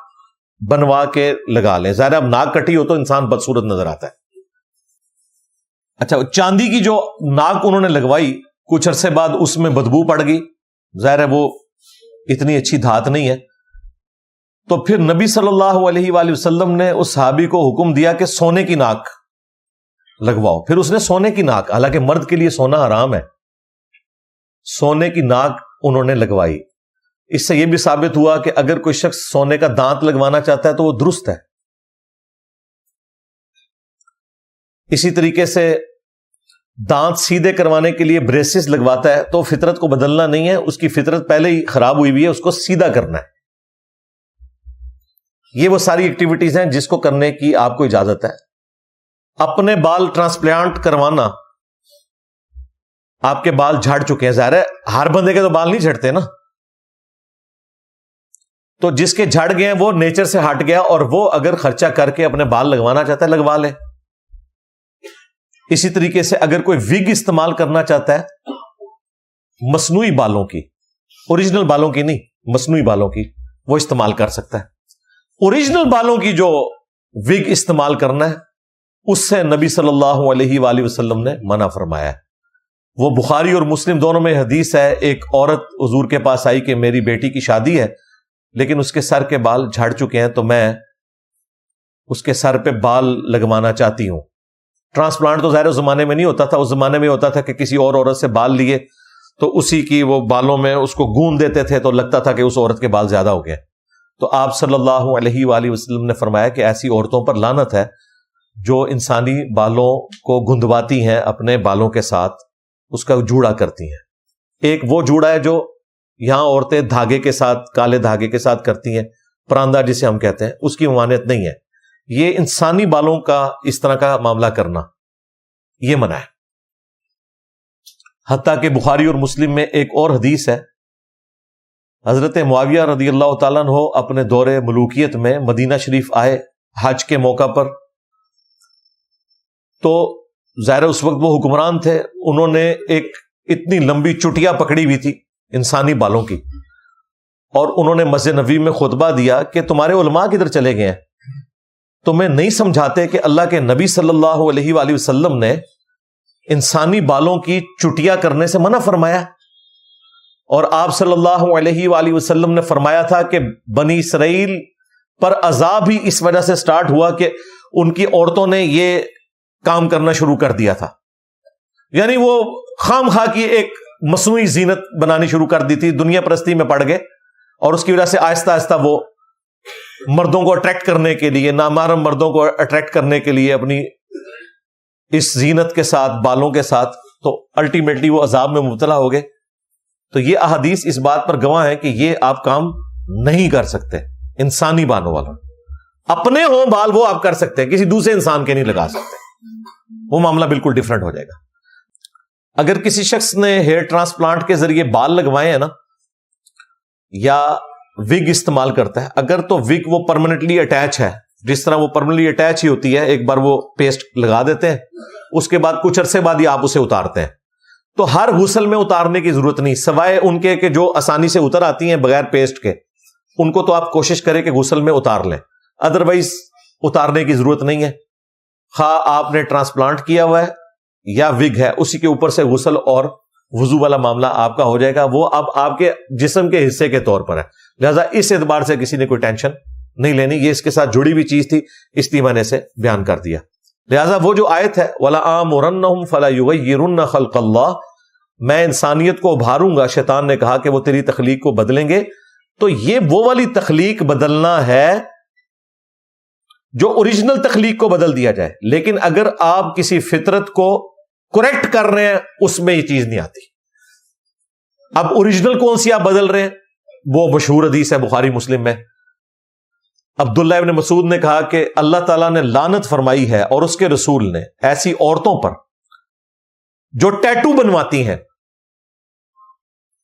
بنوا کے لگا لیں. ظاہر اب ناک کٹی ہو تو انسان بدصورت نظر آتا ہے. اچھا، چاندی کی جو ناک انہوں نے لگوائی کچھ عرصے بعد اس میں بدبو پڑ گئی. ظاہر ہے وہ اتنی اچھی دھات نہیں ہے. تو پھر نبی صلی اللہ علیہ وآلہ وسلم نے اس صحابی کو حکم دیا کہ سونے کی ناک لگواؤ. پھر اس نے سونے کی ناک، حالانکہ مرد کے لیے سونا حرام ہے، سونے کی ناک انہوں نے لگوائی. اس سے یہ بھی ثابت ہوا کہ اگر کوئی شخص سونے کا دانت لگوانا چاہتا ہے تو وہ درست ہے. اسی طریقے سے دانت سیدھے کروانے کے لیے بریسز لگواتا ہے تو فطرت کو بدلنا نہیں ہے، اس کی فطرت پہلے ہی خراب ہوئی ہوئی ہے، اس کو سیدھا کرنا ہے. یہ وہ ساری ایکٹیویٹیز ہیں جس کو کرنے کی آپ کو اجازت ہے. اپنے بال ٹرانسپلانٹ کروانا، آپ کے بال جھڑ چکے ہیں، ظاہر ہے ہر بندے کے تو بال نہیں جھڑتے نا، تو جس کے جھڑ گئے ہیں وہ نیچر سے ہٹ گیا اور وہ اگر خرچہ کر کے اپنے بال لگوانا چاہتا ہے لگوا لے. اسی طریقے سے اگر کوئی وگ استعمال کرنا چاہتا ہے مصنوعی بالوں کی، اوریجنل بالوں کی نہیں، مصنوعی بالوں کی، وہ استعمال کر سکتا ہے. اوریجنل بالوں کی جو وگ استعمال کرنا ہے اس سے نبی صلی اللہ علیہ وآلہ وسلم نے منع فرمایا ہے. وہ بخاری اور مسلم دونوں میں حدیث ہے. ایک عورت حضور کے پاس آئی کہ میری بیٹی کی شادی ہے لیکن اس کے سر کے بال جھڑ چکے ہیں تو میں اس کے سر پہ بال لگوانا چاہتی ہوں. ٹرانسپلانٹ تو ظاہر اس زمانے میں نہیں ہوتا تھا، اس زمانے میں ہوتا تھا کہ کسی اور عورت سے بال لیے تو اسی کی وہ بالوں میں اس کو گون دیتے تھے تو لگتا تھا کہ اس عورت کے بال زیادہ ہو گئے. تو آپ صلی اللہ علیہ وآلہ وسلم نے فرمایا کہ ایسی عورتوں پر لعنت ہے جو انسانی بالوں کو گندواتی ہیں اپنے بالوں کے ساتھ، اس کا جوڑا کرتی ہیں. ایک وہ جوڑا ہے جو یہاں عورتیں دھاگے کے ساتھ، کالے دھاگے کے ساتھ کرتی ہیں، پراندہ جسے ہم کہتے ہیں، اس کی ممانعت نہیں ہے. یہ انسانی بالوں کا اس طرح کا معاملہ کرنا یہ منع ہے. حتیٰ کہ بخاری اور مسلم میں ایک اور حدیث ہے، حضرت معاویہ رضی اللہ تعالیٰ عنہ اپنے دور ملوکیت میں مدینہ شریف آئے حج کے موقع پر، تو ظاہر اس وقت وہ حکمران تھے، انہوں نے ایک اتنی لمبی چٹیا پکڑی ہوئی تھی انسانی بالوں کی، اور انہوں نے مسجد نبوی میں خطبہ دیا کہ تمہارے علماء کدھر چلے گئے ہیں؟ تمہیں نہیں سمجھاتے کہ اللہ کے نبی صلی اللہ علیہ وآلہ وسلم نے انسانی بالوں کی چٹیا کرنے سے منع فرمایا، اور آپ صلی اللہ علیہ وآلہ وسلم نے فرمایا تھا کہ بنی اسرائیل پر عذاب ہی اس وجہ سے سٹارٹ ہوا کہ ان کی عورتوں نے یہ کام کرنا شروع کر دیا تھا. یعنی وہ خام خواہ کی ایک مصنوعی زینت بنانی شروع کر دی تھی، دنیا پرستی میں پڑ گئے، اور اس کی وجہ سے آہستہ آہستہ وہ مردوں کو اٹریکٹ کرنے کے لیے، نامحرم مردوں کو اٹریکٹ کرنے کے لیے اپنی اس زینت کے ساتھ، بالوں کے ساتھ، تو الٹیمیٹلی وہ عذاب میں مبتلا ہو گئے. تو یہ احادیث اس بات پر گواہ ہے کہ یہ آپ کام نہیں کر سکتے. انسانی بالوں والا اپنے ہوں بال وہ آپ کر سکتے ہیں، کسی دوسرے انسان کے نہیں لگا سکتے، وہ معاملہ بالکل ڈیفرنٹ ہو جائے گا. اگر کسی شخص نے ہیئر ٹرانسپلانٹ کے ذریعے بال لگوائے ہیں نا، یا وگ استعمال کرتا ہے، اگر تو وگ وہ پرماننٹلی اٹیچ ہے، جس طرح وہ پرماننٹلی اٹیچ ہی ہوتی ہے، ایک بار وہ پیسٹ لگا دیتے ہیں، اس کے بعد کچھ عرصے بعد ہی آپ اسے اتارتے ہیں، تو ہر غسل میں اتارنے کی ضرورت نہیں، سوائے ان کے کہ جو آسانی سے اتر آتی ہیں بغیر پیسٹ کے، ان کو تو آپ کوشش کریں کہ غسل میں اتار لیں، ادروائز اتارنے کی ضرورت نہیں ہے. خواہ آپ نے ٹرانسپلانٹ کیا ہوا ہے یا وگ ہے، اسی کے اوپر سے غسل اور وضو والا معاملہ آپ کا ہو جائے گا، وہ اب آپ کے جسم کے حصے کے طور پر ہے، لہذا اس اعتبار سے کسی نے کوئی ٹینشن نہیں لینی. یہ اس کے ساتھ جڑی ہوئی چیز تھی، اس لیے میں نے اسے بیان کر دیا. لہذا وہ جو آیت ہے وَلَآمُرَنَّهُمْ فَلَا يُغَيِّرُنَّ خَلْقَ اللَّهِ، میں انسانیت کو ابھاروں گا، شیطان نے کہا کہ وہ تیری تخلیق کو بدلیں گے. تو یہ وہ والی تخلیق بدلنا ہے جو اوریجنل تخلیق کو بدل دیا جائے، لیکن اگر آپ کسی فطرت کو کریکٹ کر رہے ہیں اس میں یہ چیز نہیں آتی. اب اوریجنل کون سی آپ بدل رہے ہیں؟ وہ مشہور حدیث ہے بخاری مسلم میں، عبداللہ ابن مسعود نے کہا کہ اللہ تعالیٰ نے لعنت فرمائی ہے اور اس کے رسول نے ایسی عورتوں پر جو ٹیٹو بنواتی ہیں،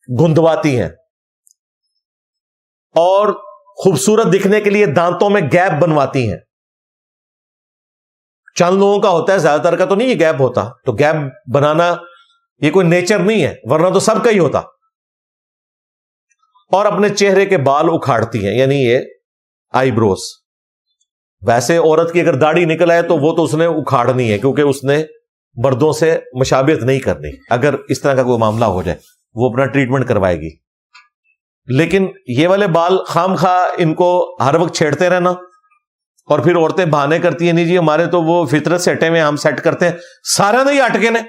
گندواتی ہیں، اور خوبصورت دکھنے کے لیے دانتوں میں گیپ بنواتی ہیں. چند لوگوں کا ہوتا ہے، زیادہ تر کا تو نہیں یہ گیپ ہوتا، تو گیپ بنانا یہ کوئی نیچر نہیں ہے، ورنہ تو سب کا ہی ہوتا. اور اپنے چہرے کے بال اکھاڑتی ہیں، یعنی یہ آئی بروز. ویسے عورت کی اگر داڑھی نکل آئے تو وہ تو اس نے اکھاڑنی ہے، کیونکہ اس نے مردوں سے مشابہت نہیں کرنی. اگر اس طرح کا کوئی معاملہ ہو جائے وہ اپنا ٹریٹمنٹ کروائے گی. لیکن یہ والے بال خام خواہ ان کو ہر وقت چھیڑتے رہنا، اور پھر عورتیں بہانے کرتی ہیں، نہیں جی ہمارے تو وہ فطرت سے ہٹے ہوئے، ہم سیٹ کرتے ہیں، سارا نہیں اٹکے نے.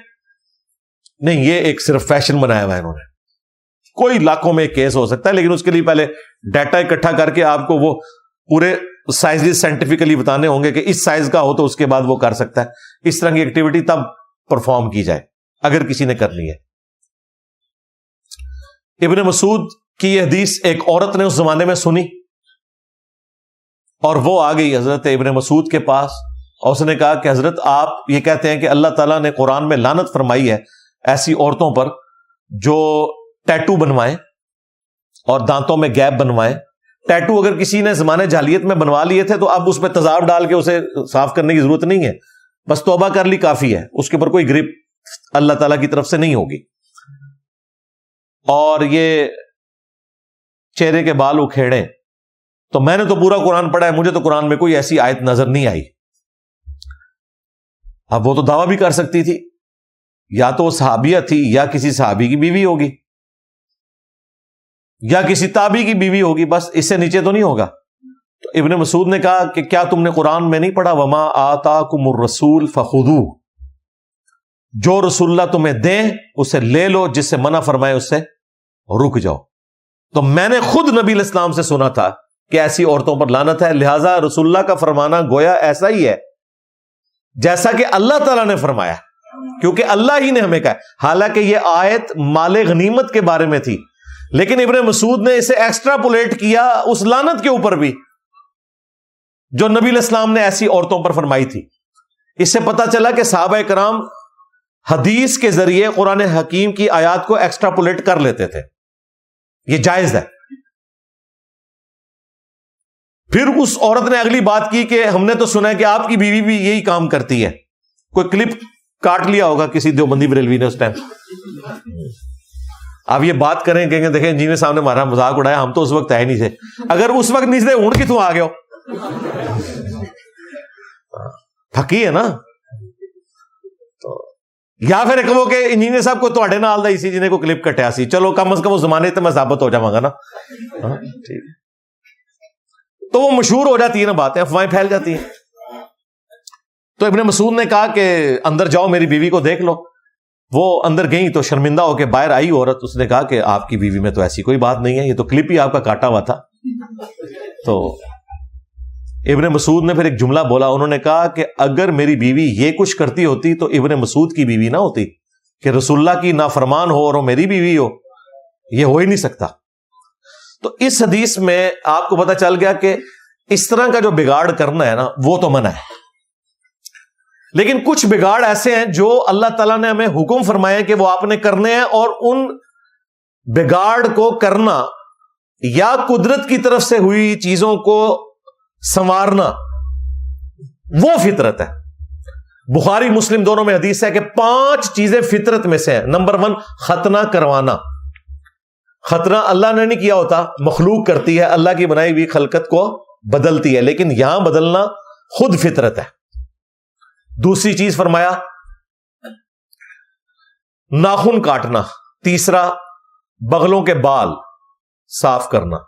نہیں، یہ ایک صرف فیشن بنایا ہوا ہے انہوں نے. کوئی لاکھوں میں ایک کیس ہو سکتا ہے، لیکن اس کے لیے پہلے ڈیٹا اکٹھا کر کے آپ کو وہ پورے سائز سائنٹیفکلی بتانے ہوں گے کہ اس سائز کا ہو تو اس کے بعد وہ کر سکتا ہے. اس طرح کی ایکٹیویٹی تب پرفارم کی جائے اگر کسی نے کرنی ہے. ابن مسعود کی یہ حدیث ایک عورت نے اس زمانے میں سنی، اور وہ آ گئی حضرت ابن مسعود کے پاس، اور اس نے کہا کہ حضرت آپ یہ کہتے ہیں کہ اللہ تعالیٰ نے قرآن میں لعنت فرمائی ہے ایسی عورتوں پر جو ٹیٹو بنوائیں اور دانتوں میں گیپ بنوائیں. ٹیٹو اگر کسی نے زمانے جاہلیت میں بنوا لیے تھے تو اب اس پہ تیزاب ڈال کے اسے صاف کرنے کی ضرورت نہیں ہے، بس توبہ کر لی کافی ہے، اس کے اوپر کوئی گرپ اللہ تعالیٰ کی طرف سے نہیں ہوگی. اور یہ چہرے کے بال اکھیڑیں، تو میں نے تو پورا قرآن پڑھا ہے، مجھے تو قرآن میں کوئی ایسی آیت نظر نہیں آئی. اب وہ تو دعویٰ بھی کر سکتی تھی، یا تو وہ صحابیہ تھی، یا کسی صحابی کی بیوی ہوگی، یا کسی تابعی کی بیوی ہوگی، بس اس سے نیچے تو نہیں ہوگا. تو ابن مسعود نے کہا کہ کیا تم نے قرآن میں نہیں پڑھا وما آتاکم الرسول فخذوہ، جو رسول اللہ تمہیں دیں اسے لے لو، جس سے منع فرمائے اس سے رک جاؤ. تو میں نے خود نبی علیہ السلام سے سنا تھا کہ ایسی عورتوں پر لعنت ہے، لہٰذا رسول اللہ کا فرمانا گویا ایسا ہی ہے جیسا کہ اللہ تعالیٰ نے فرمایا، کیونکہ اللہ ہی نے ہمیں کہا. حالانکہ یہ آیت مال غنیمت کے بارے میں تھی، لیکن ابن مسعود نے اسے ایکسٹراپولیٹ کیا اس لعنت کے اوپر بھی جو نبی علیہ السلام نے ایسی عورتوں پر فرمائی تھی. اس سے پتا چلا کہ صحابہ کرام حدیث کے ذریعے قرآن حکیم کی آیات کو ایکسٹراپولیٹ کر لیتے تھے. یہ جائز ہے. پھر اس عورت نے اگلی بات کی کہ ہم نے تو سنا ہے کہ آپ کی بیوی بھی یہی کام کرتی ہے. کوئی کلپ کاٹ لیا ہوگا کسی دیوبندی بریلوی نے اس ٹائم. آپ یہ بات کریں کہیں گے دیکھیں انجینئر صاحب نے ہمارا مذاق اڑایا, ہم تو اس وقت ہے نہیں تھے. اگر اس وقت نہیں تھے اونٹ کتوں آ گئے ہو؟ پھکی ہے نا. تو یا پھر کہو کہ انجینئر صاحب کو تواڈے نال دا اسی جنہیں کو کلپ کٹیا سی, چلو کم از کم اس زمانے تے میں ثابت ہو جاواں گا نا. ٹھیک ہے, تو وہ مشہور ہو جاتی ہے نا باتیں, افواہیں پھیل جاتی ہیں. تو ابن مسعود نے کہا کہ اندر جاؤ میری بیوی کو دیکھ لو. وہ اندر گئی تو شرمندہ ہو کے باہر آئی عورت. اس نے کہا کہ آپ کی بیوی میں تو ایسی کوئی بات نہیں ہے, یہ تو کلپ ہی آپ کا کاٹا ہوا تھا. تو ابن مسعود نے پھر ایک جملہ بولا. انہوں نے کہا کہ اگر میری بیوی یہ کچھ کرتی ہوتی تو ابن مسعود کی بیوی نہ ہوتی, کہ رسول اللہ کی نافرمان ہو اور وہ میری بیوی ہو, یہ ہو ہی نہیں سکتا. تو اس حدیث میں آپ کو پتا چل گیا کہ اس طرح کا جو بگاڑ کرنا ہے نا وہ تو منع ہے. لیکن کچھ بگاڑ ایسے ہیں جو اللہ تعالیٰ نے ہمیں حکم فرمایا کہ وہ آپ نے کرنے ہیں, اور ان بگاڑ کو کرنا یا قدرت کی طرف سے ہوئی چیزوں کو سنوارنا وہ فطرت ہے. بخاری مسلم دونوں میں حدیث ہے کہ 5 چیزیں فطرت میں سے ہیں. نمبر 1 ختنہ کروانا. ختنہ اللہ نے نہیں کیا ہوتا, مخلوق کرتی ہے, اللہ کی بنائی ہوئی خلقت کو بدلتی ہے, لیکن یہاں بدلنا خود فطرت ہے. دوسری چیز فرمایا ناخن کاٹنا. تیسرا بغلوں کے بال صاف کرنا.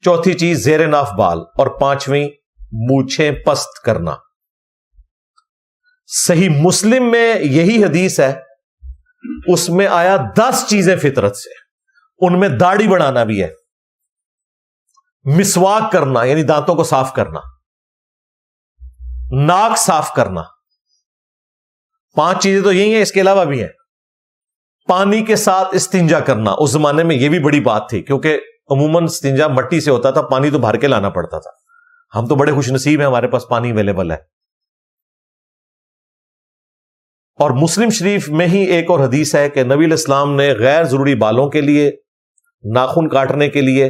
چوتھی چیز زیر ناف بال. اور 5ویں مونچھیں پست کرنا. صحیح مسلم میں یہی حدیث ہے, اس میں آیا 10 چیزیں فطرت سے. ان میں داڑھی بڑھانا بھی ہے, مسواک کرنا یعنی دانتوں کو صاف کرنا, ناک صاف کرنا. 5 چیزیں تو یہی ہیں, اس کے علاوہ بھی ہیں. پانی کے ساتھ استنجا کرنا. اس زمانے میں یہ بھی بڑی بات تھی کیونکہ عموماً استنجا مٹی سے ہوتا تھا, پانی تو بھر کے لانا پڑتا تھا. ہم تو بڑے خوش نصیب ہیں, ہمارے پاس پانی اویلیبل ہے. اور مسلم شریف میں ہی ایک اور حدیث ہے کہ نبی علیہ السلام نے غیر ضروری بالوں کے لیے, ناخن کاٹنے کے لیے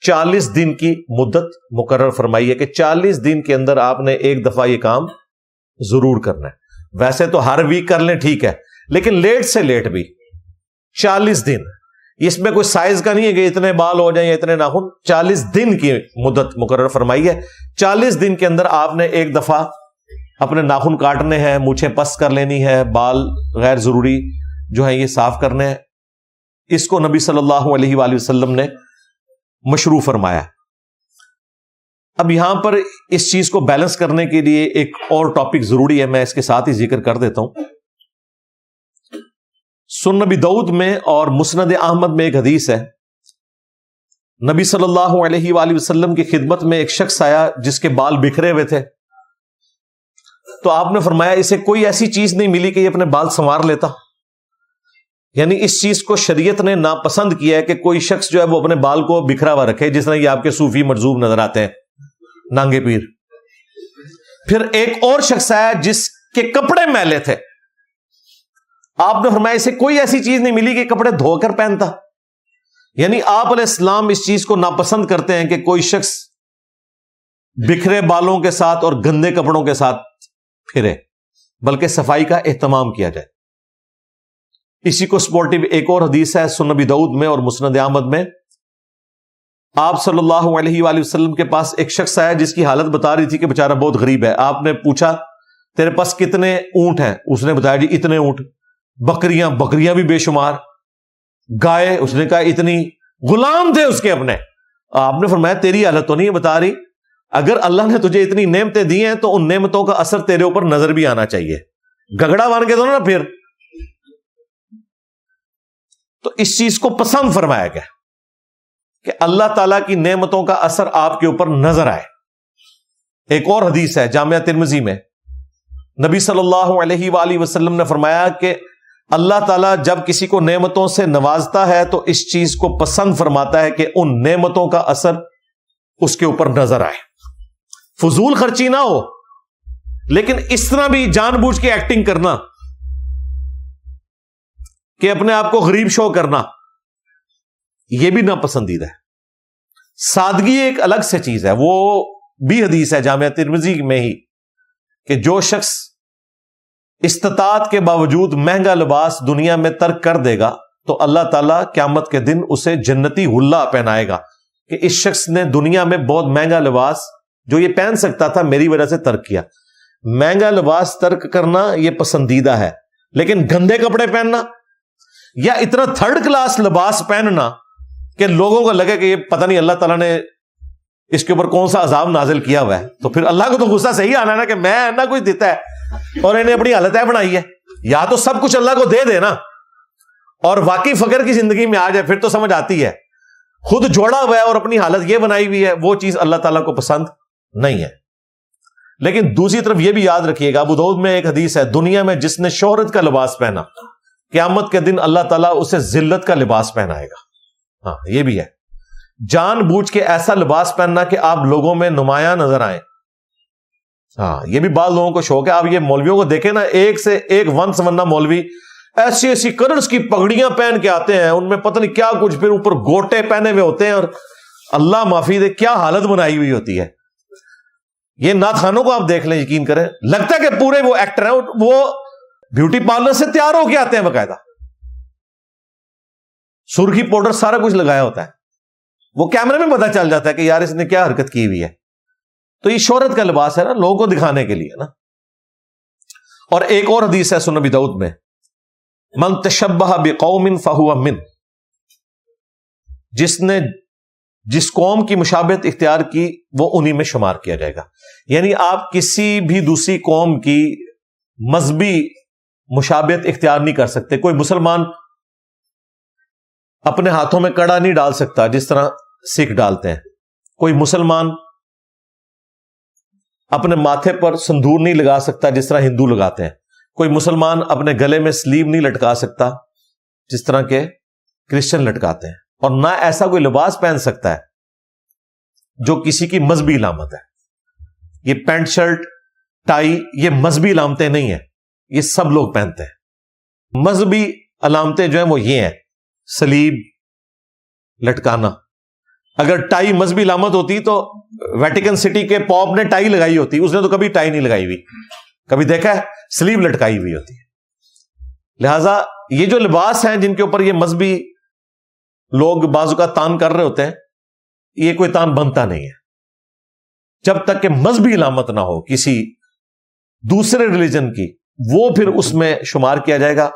40 دن کی مدت مقرر فرمائی ہے کہ 40 دن کے اندر آپ نے ایک دفعہ یہ کام ضرور کرنا ہے. ویسے تو ہر ویک کر لیں ٹھیک ہے, لیکن لیٹ سے لیٹ بھی 40 دن. اس میں کوئی سائز کا نہیں ہے کہ اتنے بال ہو جائیں یا اتنے ناخن. 40 دن کی مدت مقرر فرمائی ہے. 40 دن کے اندر آپ نے ایک دفعہ اپنے ناخن کاٹنے ہیں, مونچھیں پست کر لینی ہے, بال غیر ضروری جو ہیں یہ صاف کرنے ہیں. اس کو نبی صلی اللہ علیہ وآلہ وسلم نے مشروع فرمایا. اب یہاں پر اس چیز کو بیلنس کرنے کے لیے ایک اور ٹاپک ضروری ہے, میں اس کے ساتھ ہی ذکر کر دیتا ہوں. سنن نبی داؤد میں اور مسند احمد میں ایک حدیث ہے. نبی صلی اللہ علیہ وآلہ وسلم کی خدمت میں ایک شخص آیا جس کے بال بکھرے ہوئے تھے. تو آپ نے فرمایا اسے کوئی ایسی چیز نہیں ملی کہ یہ اپنے بال سنوار لیتا. یعنی اس چیز کو شریعت نے ناپسند کیا ہے کہ کوئی شخص جو ہے وہ اپنے بال کو بکھرا ہوا رکھے, جس طرح یہ آپ کے صوفی مرزوب نظر آتے ہیں, نانگے پیر. پھر ایک اور شخص آیا جس کے کپڑے میلے تھے. آپ نے فرمایا اسے کوئی ایسی چیز نہیں ملی کہ کپڑے دھو کر پہنتا. یعنی آپ علیہ السلام اس چیز کو ناپسند کرتے ہیں کہ کوئی شخص بکھرے بالوں کے ساتھ اور گندے کپڑوں کے ساتھ پھرے, بلکہ صفائی کا اہتمام کیا جائے. اسی کو سپورٹیو ایک اور حدیث ہے سنن نبی داؤد میں اور مسند احمد میں. آپ صلی اللہ علیہ وآلہ وسلم کے پاس ایک شخص آیا جس کی حالت بتا رہی تھی کہ بیچارہ بہت غریب ہے. آپ نے پوچھا تیرے پاس کتنے اونٹ ہیں؟ اس نے بتایا جی اتنے اونٹ. بکریاں بھی بے شمار. گائے؟ اس نے کہا اتنی. غلام تھے اس کے اپنے. آپ نے فرمایا تیری حالت تو نہیں بتا رہی, اگر اللہ نے تجھے اتنی نعمتیں دی ہیں تو ان نعمتوں کا اثر تیرے اوپر نظر بھی آنا چاہیے. گگڑا بن کے تو نا پھر. تو اس چیز کو پسند فرمایا گیا کہ اللہ تعالیٰ کی نعمتوں کا اثر آپ کے اوپر نظر آئے. ایک اور حدیث ہے جامعہ ترمذی میں, نبی صلی اللہ علیہ وآلہ وسلم نے فرمایا کہ اللہ تعالیٰ جب کسی کو نعمتوں سے نوازتا ہے تو اس چیز کو پسند فرماتا ہے کہ ان نعمتوں کا اثر اس کے اوپر نظر آئے. فضول خرچی نہ ہو، لیکن اس طرح بھی جان بوجھ کے ایکٹنگ کرنا کہ اپنے آپ کو غریب شو کرنا، یہ بھی ناپسندیدہ ہے. سادگی ایک الگ سے چیز ہے. وہ بھی حدیث ہے جامعہ ترمذی میں ہی کہ جو شخص استطاعت کے باوجود مہنگا لباس دنیا میں ترک کر دے گا تو اللہ تعالیٰ قیامت کے دن اسے جنتی حلہ پہنائے گا کہ اس شخص نے دنیا میں بہت مہنگا لباس جو یہ پہن سکتا تھا میری وجہ سے ترک کیا. مہنگا لباس ترک کرنا یہ پسندیدہ ہے، لیکن گندے کپڑے پہننا یا اتنا تھرڈ کلاس لباس پہننا کہ لوگوں کو لگے کہ یہ پتہ نہیں اللہ تعالیٰ نے اس کے اوپر کون سا عذاب نازل کیا ہوا ہے، تو پھر اللہ کو تو غصہ صحیح آنا نا کہ میں نہ کچھ دیتا ہے اور انہیں اپنی حالتیں بنائی ہے. یا تو سب کچھ اللہ کو دے دینا اور واقعی فقر کی زندگی میں آ جائے، پھر تو سمجھ آتی ہے. خود جوڑا ہوا ہے اور اپنی حالت یہ بنائی ہوئی ہے، وہ چیز اللہ تعالیٰ کو پسند نہیں ہے. لیکن دوسری طرف یہ بھی یاد رکھیے گا، ابو داؤد میں ایک حدیث ہے، دنیا میں جس نے شہرت کا لباس پہنا قیامت کے دن اللہ تعالیٰ اسے ذلت کا لباس پہنائے گا. ہاں یہ بھی ہے، جان بوجھ کے ایسا لباس پہننا کہ آپ لوگوں میں نمایاں نظر آئیں. ہاں یہ بھی بعض لوگوں کو شوق ہے. آپ یہ مولویوں کو دیکھیں نا، ایک سے ایک ون سمنا مولوی ایسی ایسی کرنس کی پگڑیاں پہن کے آتے ہیں، ان میں پتہ نہیں کیا کچھ، پھر اوپر گوٹے پہنے ہوئے ہوتے ہیں اور اللہ معافی دے کیا حالت بنائی ہوئی ہوتی ہے. یہ نعت خانوں کو آپ دیکھ لیں، یقین کریں لگتا ہے کہ پورے وہ ایکٹر ہیں. وہ بیوٹی پارلر سے تیار ہو کے آتے ہیں، باقاعدہ سرخی پاؤڈر سارا کچھ لگایا ہوتا ہے. وہ کیمرے میں پتہ چل جاتا ہے کہ یار اس نے کیا حرکت کی ہوئی ہے. تو یہ شہرت کا لباس ہے نا، لوگوں کو دکھانے کے لیے نا. اور ایک اور حدیث ہے سنن ابی داؤد میں، من تشبہ بقوم فہو من، جس نے جس قوم کی مشابہت اختیار کی وہ انہی میں شمار کیا جائے گا. یعنی آپ کسی بھی دوسری قوم کی مذہبی مشابہت اختیار نہیں کر سکتے. کوئی مسلمان اپنے ہاتھوں میں کڑا نہیں ڈال سکتا جس طرح سکھ ڈالتے ہیں. کوئی مسلمان اپنے ماتھے پر سندور نہیں لگا سکتا جس طرح ہندو لگاتے ہیں. کوئی مسلمان اپنے گلے میں سلیو نہیں لٹکا سکتا جس طرح کے کرسچن لٹکاتے ہیں. اور نہ ایسا کوئی لباس پہن سکتا ہے جو کسی کی مذہبی علامت ہے. یہ پینٹ شرٹ ٹائی یہ مذہبی علامتیں نہیں ہیں، یہ سب لوگ پہنتے ہیں. مذہبی علامتیں جو ہیں وہ یہ ہیں، سلیب لٹکانا. اگر ٹائی مذہبی علامت ہوتی تو ویٹیکن سٹی کے پوپ نے ٹائی لگائی ہوتی، اس نے تو کبھی ٹائی نہیں لگائی ہوئی. کبھی دیکھا ہے؟ سلیو لٹکائی ہوئی ہوتی ہے. لہذا یہ جو لباس ہیں جن کے اوپر یہ مذہبی لوگ بازو کا تان کر رہے ہوتے ہیں، یہ کوئی تان بنتا نہیں ہے جب تک کہ مذہبی علامت نہ ہو کسی دوسرے ریلیجن کی. وہ پھر اس میں شمار کیا جائے گا.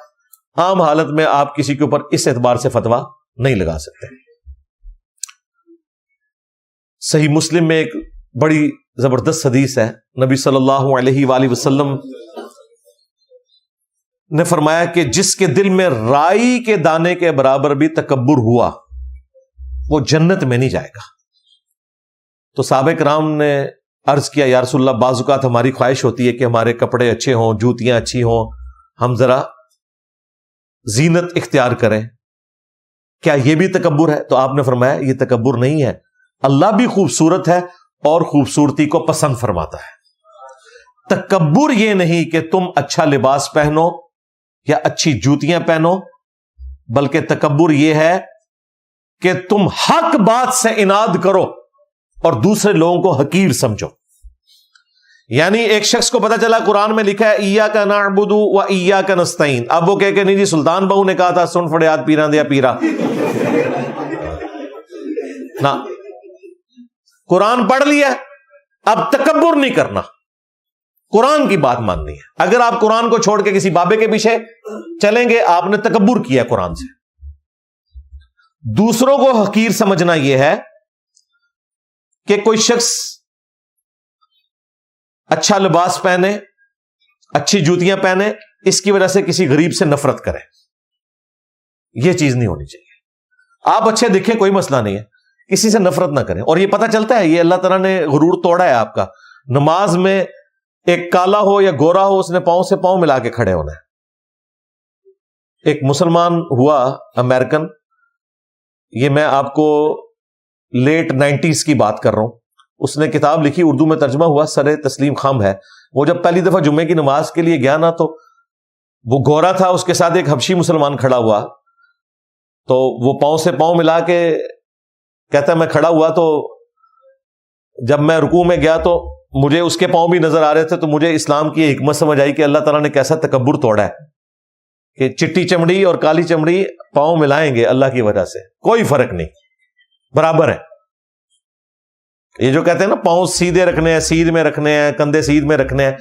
عام حالت میں آپ کسی کے اوپر اس اعتبار سے فتویٰ نہیں لگا سکتے. صحیح مسلم میں ایک بڑی زبردست حدیث ہے، نبی صلی اللہ علیہ وآلہ وسلم نے فرمایا کہ جس کے دل میں رائی کے دانے کے برابر بھی تکبر ہوا وہ جنت میں نہیں جائے گا. تو صحابہ کرام نے عرض کیا یا رسول اللہ، بعض اوقات ہماری خواہش ہوتی ہے کہ ہمارے کپڑے اچھے ہوں، جوتیاں اچھی ہوں، ہم ذرا زینت اختیار کریں، کیا یہ بھی تکبر ہے؟ تو آپ نے فرمایا یہ تکبر نہیں ہے، اللہ بھی خوبصورت ہے اور خوبصورتی کو پسند فرماتا ہے. تکبر یہ نہیں کہ تم اچھا لباس پہنو یا اچھی جوتیاں پہنو، بلکہ تکبر یہ ہے کہ تم حق بات سے اناد کرو اور دوسرے لوگوں کو حقیر سمجھو. یعنی ایک شخص کو پتا چلا قرآن میں لکھا ہے ایاک نعبد و ایاک نستعین، اب وہ کہہ کہ نہیں جی سلطان بہو نے کہا تھا سن فڑیات پیرا دیا پیرا. نہ، قرآن پڑھ لیا، اب تکبر نہیں کرنا، قرآن کی بات ماننی ہے. اگر آپ قرآن کو چھوڑ کے کسی بابے کے پیچھے چلیں گے آپ نے تکبر کیا قرآن سے. دوسروں کو حقیر سمجھنا یہ ہے کہ کوئی شخص اچھا لباس پہنے، اچھی جوتیاں پہنے، اس کی وجہ سے کسی غریب سے نفرت کرے. یہ چیز نہیں ہونی چاہیے. آپ اچھے دکھیں کوئی مسئلہ نہیں ہے، کسی سے نفرت نہ کریں. اور یہ پتہ چلتا ہے یہ اللہ تعالیٰ نے غرور توڑا ہے آپ کا. نماز میں ایک کالا ہو یا گورا ہو، اس نے پاؤں سے پاؤں ملا کے کھڑے ہونا ہے. ایک مسلمان ہوا امریکن، یہ میں آپ کو لیٹ 90s کی بات کر رہا ہوں، اس نے کتاب لکھی، اردو میں ترجمہ ہوا، سر تسلیم خم ہے۔ وہ جب پہلی دفعہ جمعے کی نماز کے لیے گیا نا، تو وہ گورا تھا، اس کے ساتھ ایک حبشی مسلمان کھڑا ہوا، تو وہ پاؤں سے پاؤں ملا کے کہتا ہے میں کھڑا ہوا، تو جب میں رکوع میں گیا تو مجھے اس کے پاؤں بھی نظر آ رہے تھے، تو مجھے اسلام کی حکمت سمجھ آئی کہ اللہ تعالیٰ نے کیسا تکبر توڑا ہے کہ چٹی چمڑی اور کالی چمڑی پاؤں ملائیں گے اللہ کی وجہ سے، کوئی فرق نہیں، برابر ہے۔ یہ جو کہتے ہیں نا پاؤں سیدھے رکھنے ہیں، سیدھ میں رکھنے ہیں، کندھے سیدھ میں رکھنے ہیں،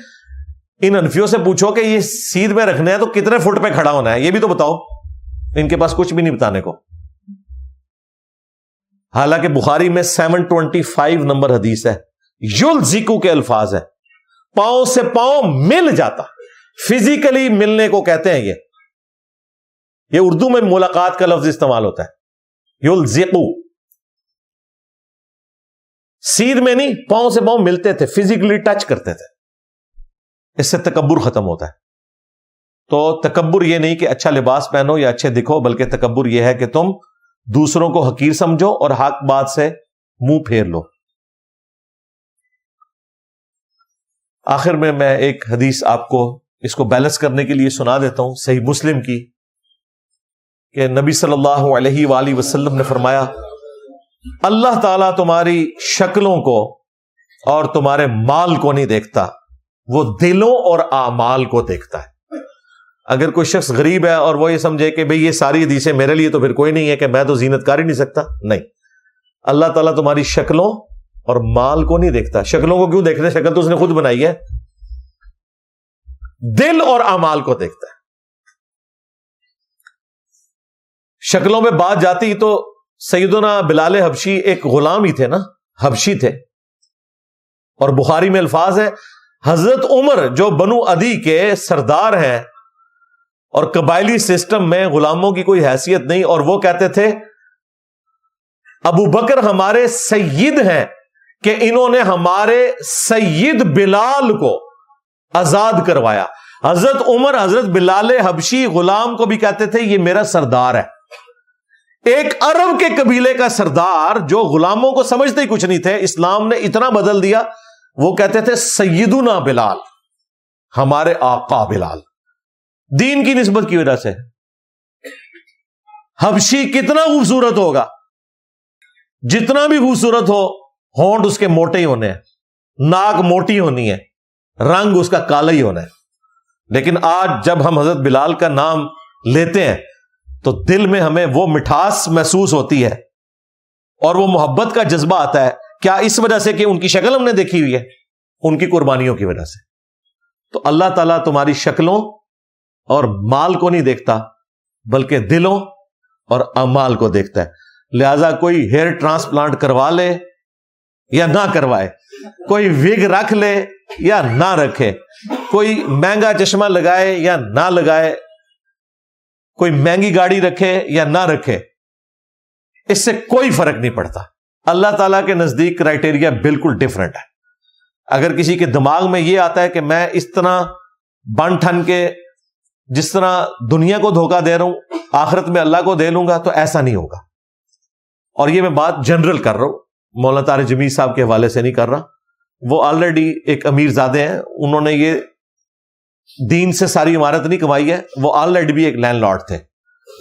ان انفیوں سے پوچھو کہ یہ سیدھ میں رکھنے ہیں تو کتنے فٹ پہ کھڑا ہونا ہے، یہ بھی تو بتاؤ۔ ان کے پاس کچھ بھی نہیں بتانے کو، حالانکہ بخاری میں 725 نمبر حدیث ہے، یلزقو کے الفاظ ہے، پاؤں سے پاؤں مل جاتا، فزیکلی ملنے کو کہتے ہیں۔ یہ اردو میں ملاقات کا لفظ استعمال ہوتا ہے، یلزقو، سیدھ میں نہیں، پاؤں سے پاؤں ملتے تھے، فزیکلی ٹچ کرتے تھے، اس سے تکبر ختم ہوتا ہے۔ تو تکبر یہ نہیں کہ اچھا لباس پہنو یا اچھے دکھو، بلکہ تکبر یہ ہے کہ تم دوسروں کو حقیر سمجھو اور حق بات سے منہ پھیر لو۔ آخر میں ایک حدیث آپ کو اس کو بیلنس کرنے کے لیے سنا دیتا ہوں، صحیح مسلم کی، کہ نبی صلی اللہ علیہ وآلہ وسلم نے فرمایا، اللہ تعالیٰ تمہاری شکلوں کو اور تمہارے مال کو نہیں دیکھتا، وہ دلوں اور اعمال کو دیکھتا ہے۔ اگر کوئی شخص غریب ہے اور وہ یہ سمجھے کہ بھئی یہ ساری حدیثیں میرے لیے تو پھر کوئی نہیں ہے کہ میں تو زینت کر ہی نہیں سکتا، نہیں، اللہ تعالیٰ تمہاری شکلوں اور مال کو نہیں دیکھتا۔ شکلوں کو کیوں دیکھتے؟ شکل تو اس نے خود بنائی ہے، دل اور اعمال کو دیکھتا ہے۔ شکلوں میں بات جاتی تو سیدنا بلال حبشی ایک غلام ہی تھے نا، حبشی تھے، اور بخاری میں الفاظ ہے حضرت عمر جو بنو عدی کے سردار ہیں اور قبائلی سسٹم میں غلاموں کی کوئی حیثیت نہیں، اور وہ کہتے تھے ابو بکر ہمارے سید ہیں کہ انہوں نے ہمارے سید بلال کو آزاد کروایا۔ حضرت عمر حضرت بلال حبشی غلام کو بھی کہتے تھے یہ میرا سردار ہے۔ ایک عرب کے قبیلے کا سردار جو غلاموں کو سمجھتے ہی کچھ نہیں تھے، اسلام نے اتنا بدل دیا، وہ کہتے تھے سیدنا بلال، ہمارے آقا بلال، دین کی نسبت کی وجہ سے۔ حبشی کتنا خوبصورت ہوگا، جتنا بھی خوبصورت ہو، ہونٹ اس کے موٹے ہی ہونے ہیں، ناک موٹی ہونی ہے، رنگ اس کا کالا ہی ہونا ہے، لیکن آج جب ہم حضرت بلال کا نام لیتے ہیں تو دل میں ہمیں وہ مٹھاس محسوس ہوتی ہے اور وہ محبت کا جذبہ آتا ہے۔ کیا اس وجہ سے کہ ان کی شکل ہم نے دیکھی ہوئی ہے؟ ان کی قربانیوں کی وجہ سے۔ تو اللہ تعالیٰ تمہاری شکلوں اور مال کو نہیں دیکھتا، بلکہ دلوں اور اعمال کو دیکھتا ہے۔ لہذا کوئی ہیئر ٹرانسپلانٹ کروا لے یا نہ کروائے، کوئی وگ رکھ لے یا نہ رکھے، کوئی مہنگا چشمہ لگائے یا نہ لگائے، کوئی مہنگی گاڑی رکھے یا نہ رکھے، اس سے کوئی فرق نہیں پڑتا۔ اللہ تعالیٰ کے نزدیک کرائٹیریا بالکل ڈیفرنٹ ہے۔ اگر کسی کے دماغ میں یہ آتا ہے کہ میں اس طرح بن ٹھن کے جس طرح دنیا کو دھوکہ دے رہا ہوں آخرت میں اللہ کو دے لوں گا، تو ایسا نہیں ہوگا۔ اور یہ میں بات جنرل کر رہا ہوں، مولانا طارق جمیل صاحب کے حوالے سے نہیں کر رہا۔ وہ آلریڈی ایک امیر زادے ہیں، انہوں نے یہ دین سے ساری عمارت نہیں کمائی ہے، وہ آلریڈی بھی ایک لینڈ لارڈ تھے۔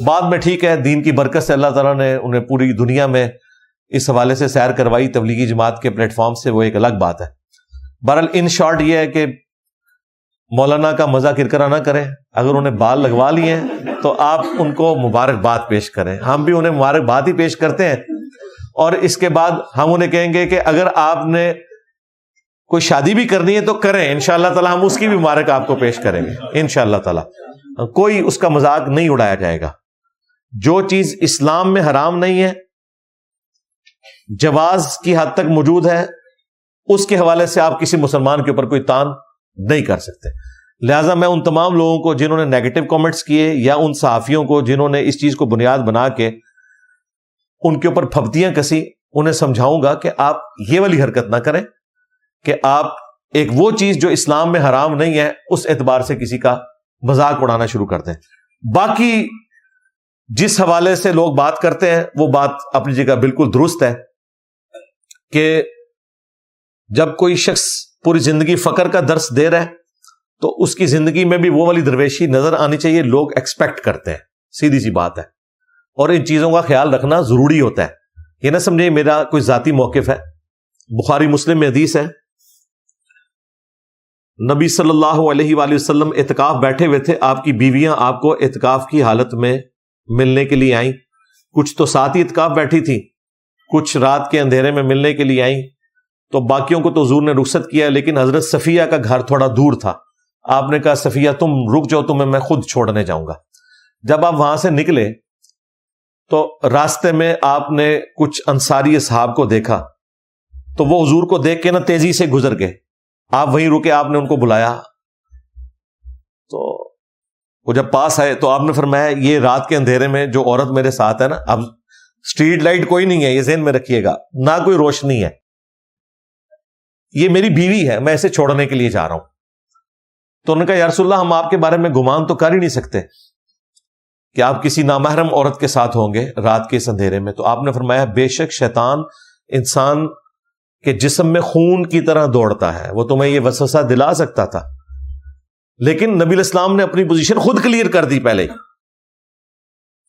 بعد میں ٹھیک ہے، دین کی برکت سے اللہ تعالیٰ نے انہیں پوری دنیا میں اس حوالے سے سیر کروائی، تبلیغی جماعت کے پلیٹ فارم سے، وہ ایک الگ بات ہے۔ بہرحال ان شارٹ یہ ہے کہ مولانا کا مزہ کرکرا نہ کریں، اگر انہیں بال لگوا لیے ہیں تو آپ ان کو مبارکباد پیش کریں، ہم بھی انہیں مبارکباد ہی پیش کرتے ہیں، اور اس کے بعد ہم انہیں کہیں گے کہ اگر آپ نے کوئی شادی بھی کرنی ہے تو کریں، انشاءاللہ تعالی ہم اس کی بھی مبارک آپ کو پیش کریں گے انشاءاللہ تعالی۔ کوئی اس کا مذاق نہیں اڑایا جائے گا۔ جو چیز اسلام میں حرام نہیں ہے، جواز کی حد تک موجود ہے، اس کے حوالے سے آپ کسی مسلمان کے اوپر کوئی تان نہیں کر سکتے۔ لہٰذا میں ان تمام لوگوں کو جنہوں نے نیگیٹو کامنٹس کیے، یا ان صحافیوں کو جنہوں نے اس چیز کو بنیاد بنا کے ان کے اوپر پھپتیاں کسی، انہیں سمجھاؤں گا کہ آپ یہ والی حرکت نہ کریں کہ آپ ایک وہ چیز جو اسلام میں حرام نہیں ہے اس اعتبار سے کسی کا مذاق اڑانا شروع کر دیں۔ باقی جس حوالے سے لوگ بات کرتے ہیں وہ بات اپنی جگہ بالکل درست ہے کہ جب کوئی شخص پوری زندگی فقر کا درس دے رہا ہے تو اس کی زندگی میں بھی وہ والی درویشی نظر آنی چاہیے. لوگ ایکسپیکٹ کرتے ہیں, سیدھی سی بات ہے, اور ان چیزوں کا خیال رکھنا ضروری ہوتا ہے. یہ نہ سمجھے میرا کوئی ذاتی موقف ہے. بخاری مسلم میں حدیث ہے, نبی صلی اللہ علیہ وآلہ وسلم اعتکاف بیٹھے ہوئے تھے, آپ کی بیویاں آپ کو اعتکاف کی حالت میں ملنے کے لیے آئیں. کچھ تو ساتھ ہی اعتکاف بیٹھی تھی, کچھ رات کے اندھیرے میں ملنے کے لیے آئیں. تو باقیوں کو تو حضور نے رخصت کیا, لیکن حضرت صفیہ کا گھر تھوڑا دور تھا. آپ نے کہا صفیہ تم رک جاؤ, تمہیں میں خود چھوڑنے جاؤں گا. جب آپ وہاں سے نکلے تو راستے میں آپ نے کچھ انصاری اصحاب کو دیکھا, تو وہ حضور کو دیکھ کے نا تیزی سے گزر گئے. آپ وہیں رکے, آپ نے ان کو بلایا, تو وہ جب پاس آئے تو آپ نے فرمایا یہ رات کے اندھیرے میں جو عورت میرے ساتھ ہے نا, اب اسٹریٹ لائٹ کوئی نہیں ہے, یہ ذہن میں رکھیے گا, نہ کوئی روشنی ہے, یہ میری بیوی ہے, میں اسے چھوڑنے کے لیے جا رہا ہوں. تو انہوں نے کہا یا رسول اللہ ہم آپ کے بارے میں گمان تو کر ہی نہیں سکتے کہ آپ کسی نامحرم عورت کے ساتھ ہوں گے رات کے اس اندھیرے میں. تو آپ نے فرمایا بے شک شیطان انسان کے جسم میں خون کی طرح دوڑتا ہے, وہ تمہیں یہ وسوسہ دلا سکتا تھا, لیکن نبی الاسلام نے اپنی پوزیشن خود کلیئر کر دی پہلے ہی.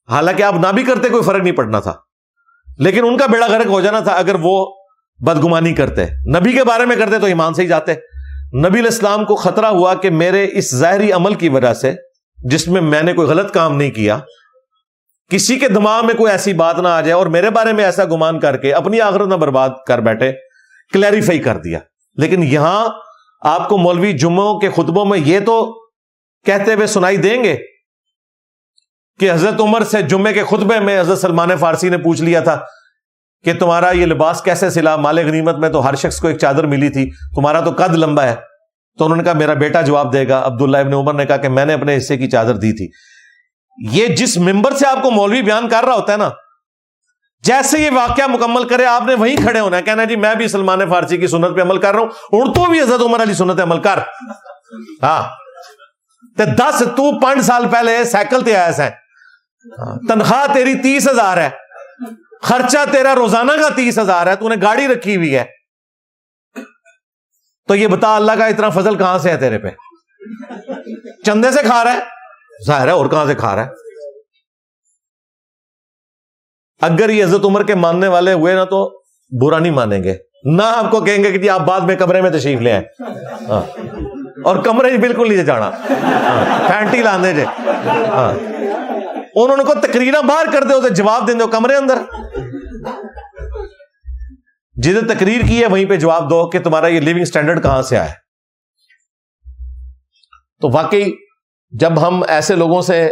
حالانکہ آپ نہ بھی کرتے کوئی فرق نہیں پڑنا تھا, لیکن ان کا بیڑا غرق ہو جانا تھا اگر وہ بدگمانی کرتے. نبی کے بارے میں کرتے تو ایمان سے ہی جاتے. نبی الاسلام کو خطرہ ہوا کہ میرے اس ظاہری عمل کی وجہ سے, جس میں میں نے کوئی غلط کام نہیں کیا, کسی کے دماغ میں کوئی ایسی بات نہ آ جائے اور میرے بارے میں ایسا گمان کر کے اپنی آخرت نہ برباد کر بیٹھے. کلیریفائی کر دیا. لیکن یہاں آپ کو مولوی جمعوں کے خطبوں میں یہ تو کہتے ہوئے سنائی دیں گے کہ حضرت عمر سے جمعے کے خطبے میں حضرت سلمان فارسی نے پوچھ لیا تھا کہ تمہارا یہ لباس کیسے سلا, مال غنیمت میں تو ہر شخص کو ایک چادر ملی تھی, تمہارا تو قد لمبا ہے. تو انہوں نے کہا میرا بیٹا جواب دے گا. عبداللہ ابن عمر نے کہا کہ میں نے اپنے حصے کی چادر دی تھی. یہ جس ممبر سے آپ کو مولوی بیان کر رہا ہوتا ہے نا, جیسے یہ واقعہ مکمل کرے آپ نے وہیں کھڑے ہونا ہے, کہنا جی میں بھی سلمان فارسی کی سنت پہ عمل کر رہا ہوں, اور تو بھی حضرت عمر علی سنت پہ عمل کر. ہاں 10 تو 5 سال پہلے سائیکل تے آیا سا, تنخواہ تیری 30,000 ہے, خرچہ تیرا روزانہ کا 30,000 ہے, تو نے گاڑی رکھی ہوئی ہے, تو یہ بتا اللہ کا اتنا فضل کہاں سے ہے تیرے پہ؟ چندے سے کھا رہا ہے ظاہر ہے, اور کہاں سے کھا رہا ہے؟ اگر یہ حضرت عمر کے ماننے والے ہوئے نا تو برا نہیں مانیں گے, نہ آپ کو کہیں گے کہ جی آپ بعد میں کمرے میں تشریف لے آئیں, اور کمرے بالکل نہیں جانا, پینٹی لاندے جے. انہوں کو تقریریں باہر کر دے ہوتے, جواب دیں دو کمرے اندر. جنہیں تقریر کی ہے وہیں پہ جواب دو کہ تمہارا یہ لیونگ سٹینڈرڈ کہاں سے آیا. تو واقعی جب ہم ایسے لوگوں سے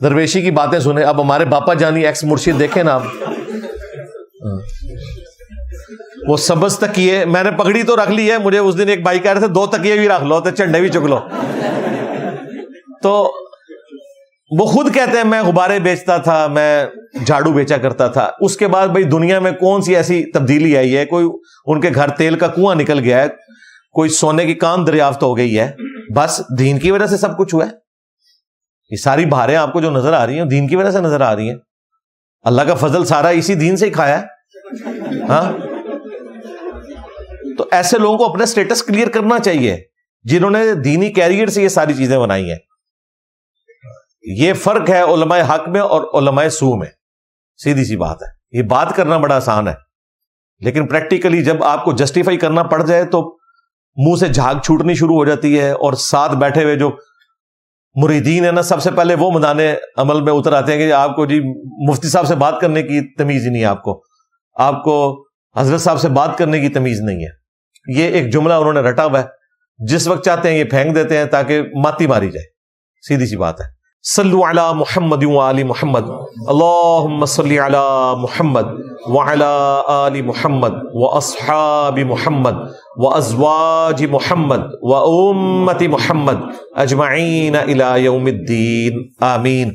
درویشی کی باتیں سنیں, اب ہمارے باپا جانی ایکس مرشد دیکھیں نا, وہ سبز تکیے, میں نے پگڑی تو رکھ لی ہے, مجھے اس دن ایک بھائی کہہ رہے تھے 2 تکیے بھی رکھ لو, تو چنڈے بھی چک لو. تو وہ خود کہتے ہیں میں غبارے بیچتا تھا, میں جھاڑو بیچا کرتا تھا. اس کے بعد بھائی دنیا میں کون سی ایسی تبدیلی آئی ہے, کوئی ان کے گھر تیل کا کنواں نکل گیا ہے, کوئی سونے کی کان دریافت ہو گئی ہے, بس دین کی وجہ سے سب کچھ ہوا ہے. یہ ساری بہاریں آپ کو جو نظر آ رہی ہیں دین کی وجہ سے نظر آ رہی ہیں. اللہ کا فضل سارا اسی دین سے ہی کھایا ہے. ہاں, تو ایسے لوگوں کو اپنا سٹیٹس کلیئر کرنا چاہیے جنہوں نے دینی کیریئر سے یہ ساری چیزیں بنائی ہیں. یہ فرق ہے علماء حق میں اور علماء سو میں, سیدھی سی بات ہے. یہ بات کرنا بڑا آسان ہے, لیکن پریکٹیکلی جب آپ کو جسٹیفائی کرنا پڑ جائے تو منہ سے جھاگ چھوٹنی شروع ہو جاتی ہے, اور ساتھ بیٹھے ہوئے جو مریدین ہے نا, سب سے پہلے وہ میدان عمل میں اتر آتے ہیں کہ آپ کو جی مفتی صاحب سے بات کرنے کی تمیز ہی نہیں ہے, آپ کو حضرت صاحب سے بات کرنے کی تمیز نہیں ہے. یہ ایک جملہ انہوں نے رٹا ہوا ہے, جس وقت چاہتے ہیں یہ پھینک دیتے ہیں تاکہ ماتی ماری جائے. سیدھی سی بات ہے. صلو علی محمد وآل محمد, اللہم صلی علی محمد وعلی آل محمد واصحاب محمد وازواج محمد وامت محمد اجمعین الی یوم الدین, آمین.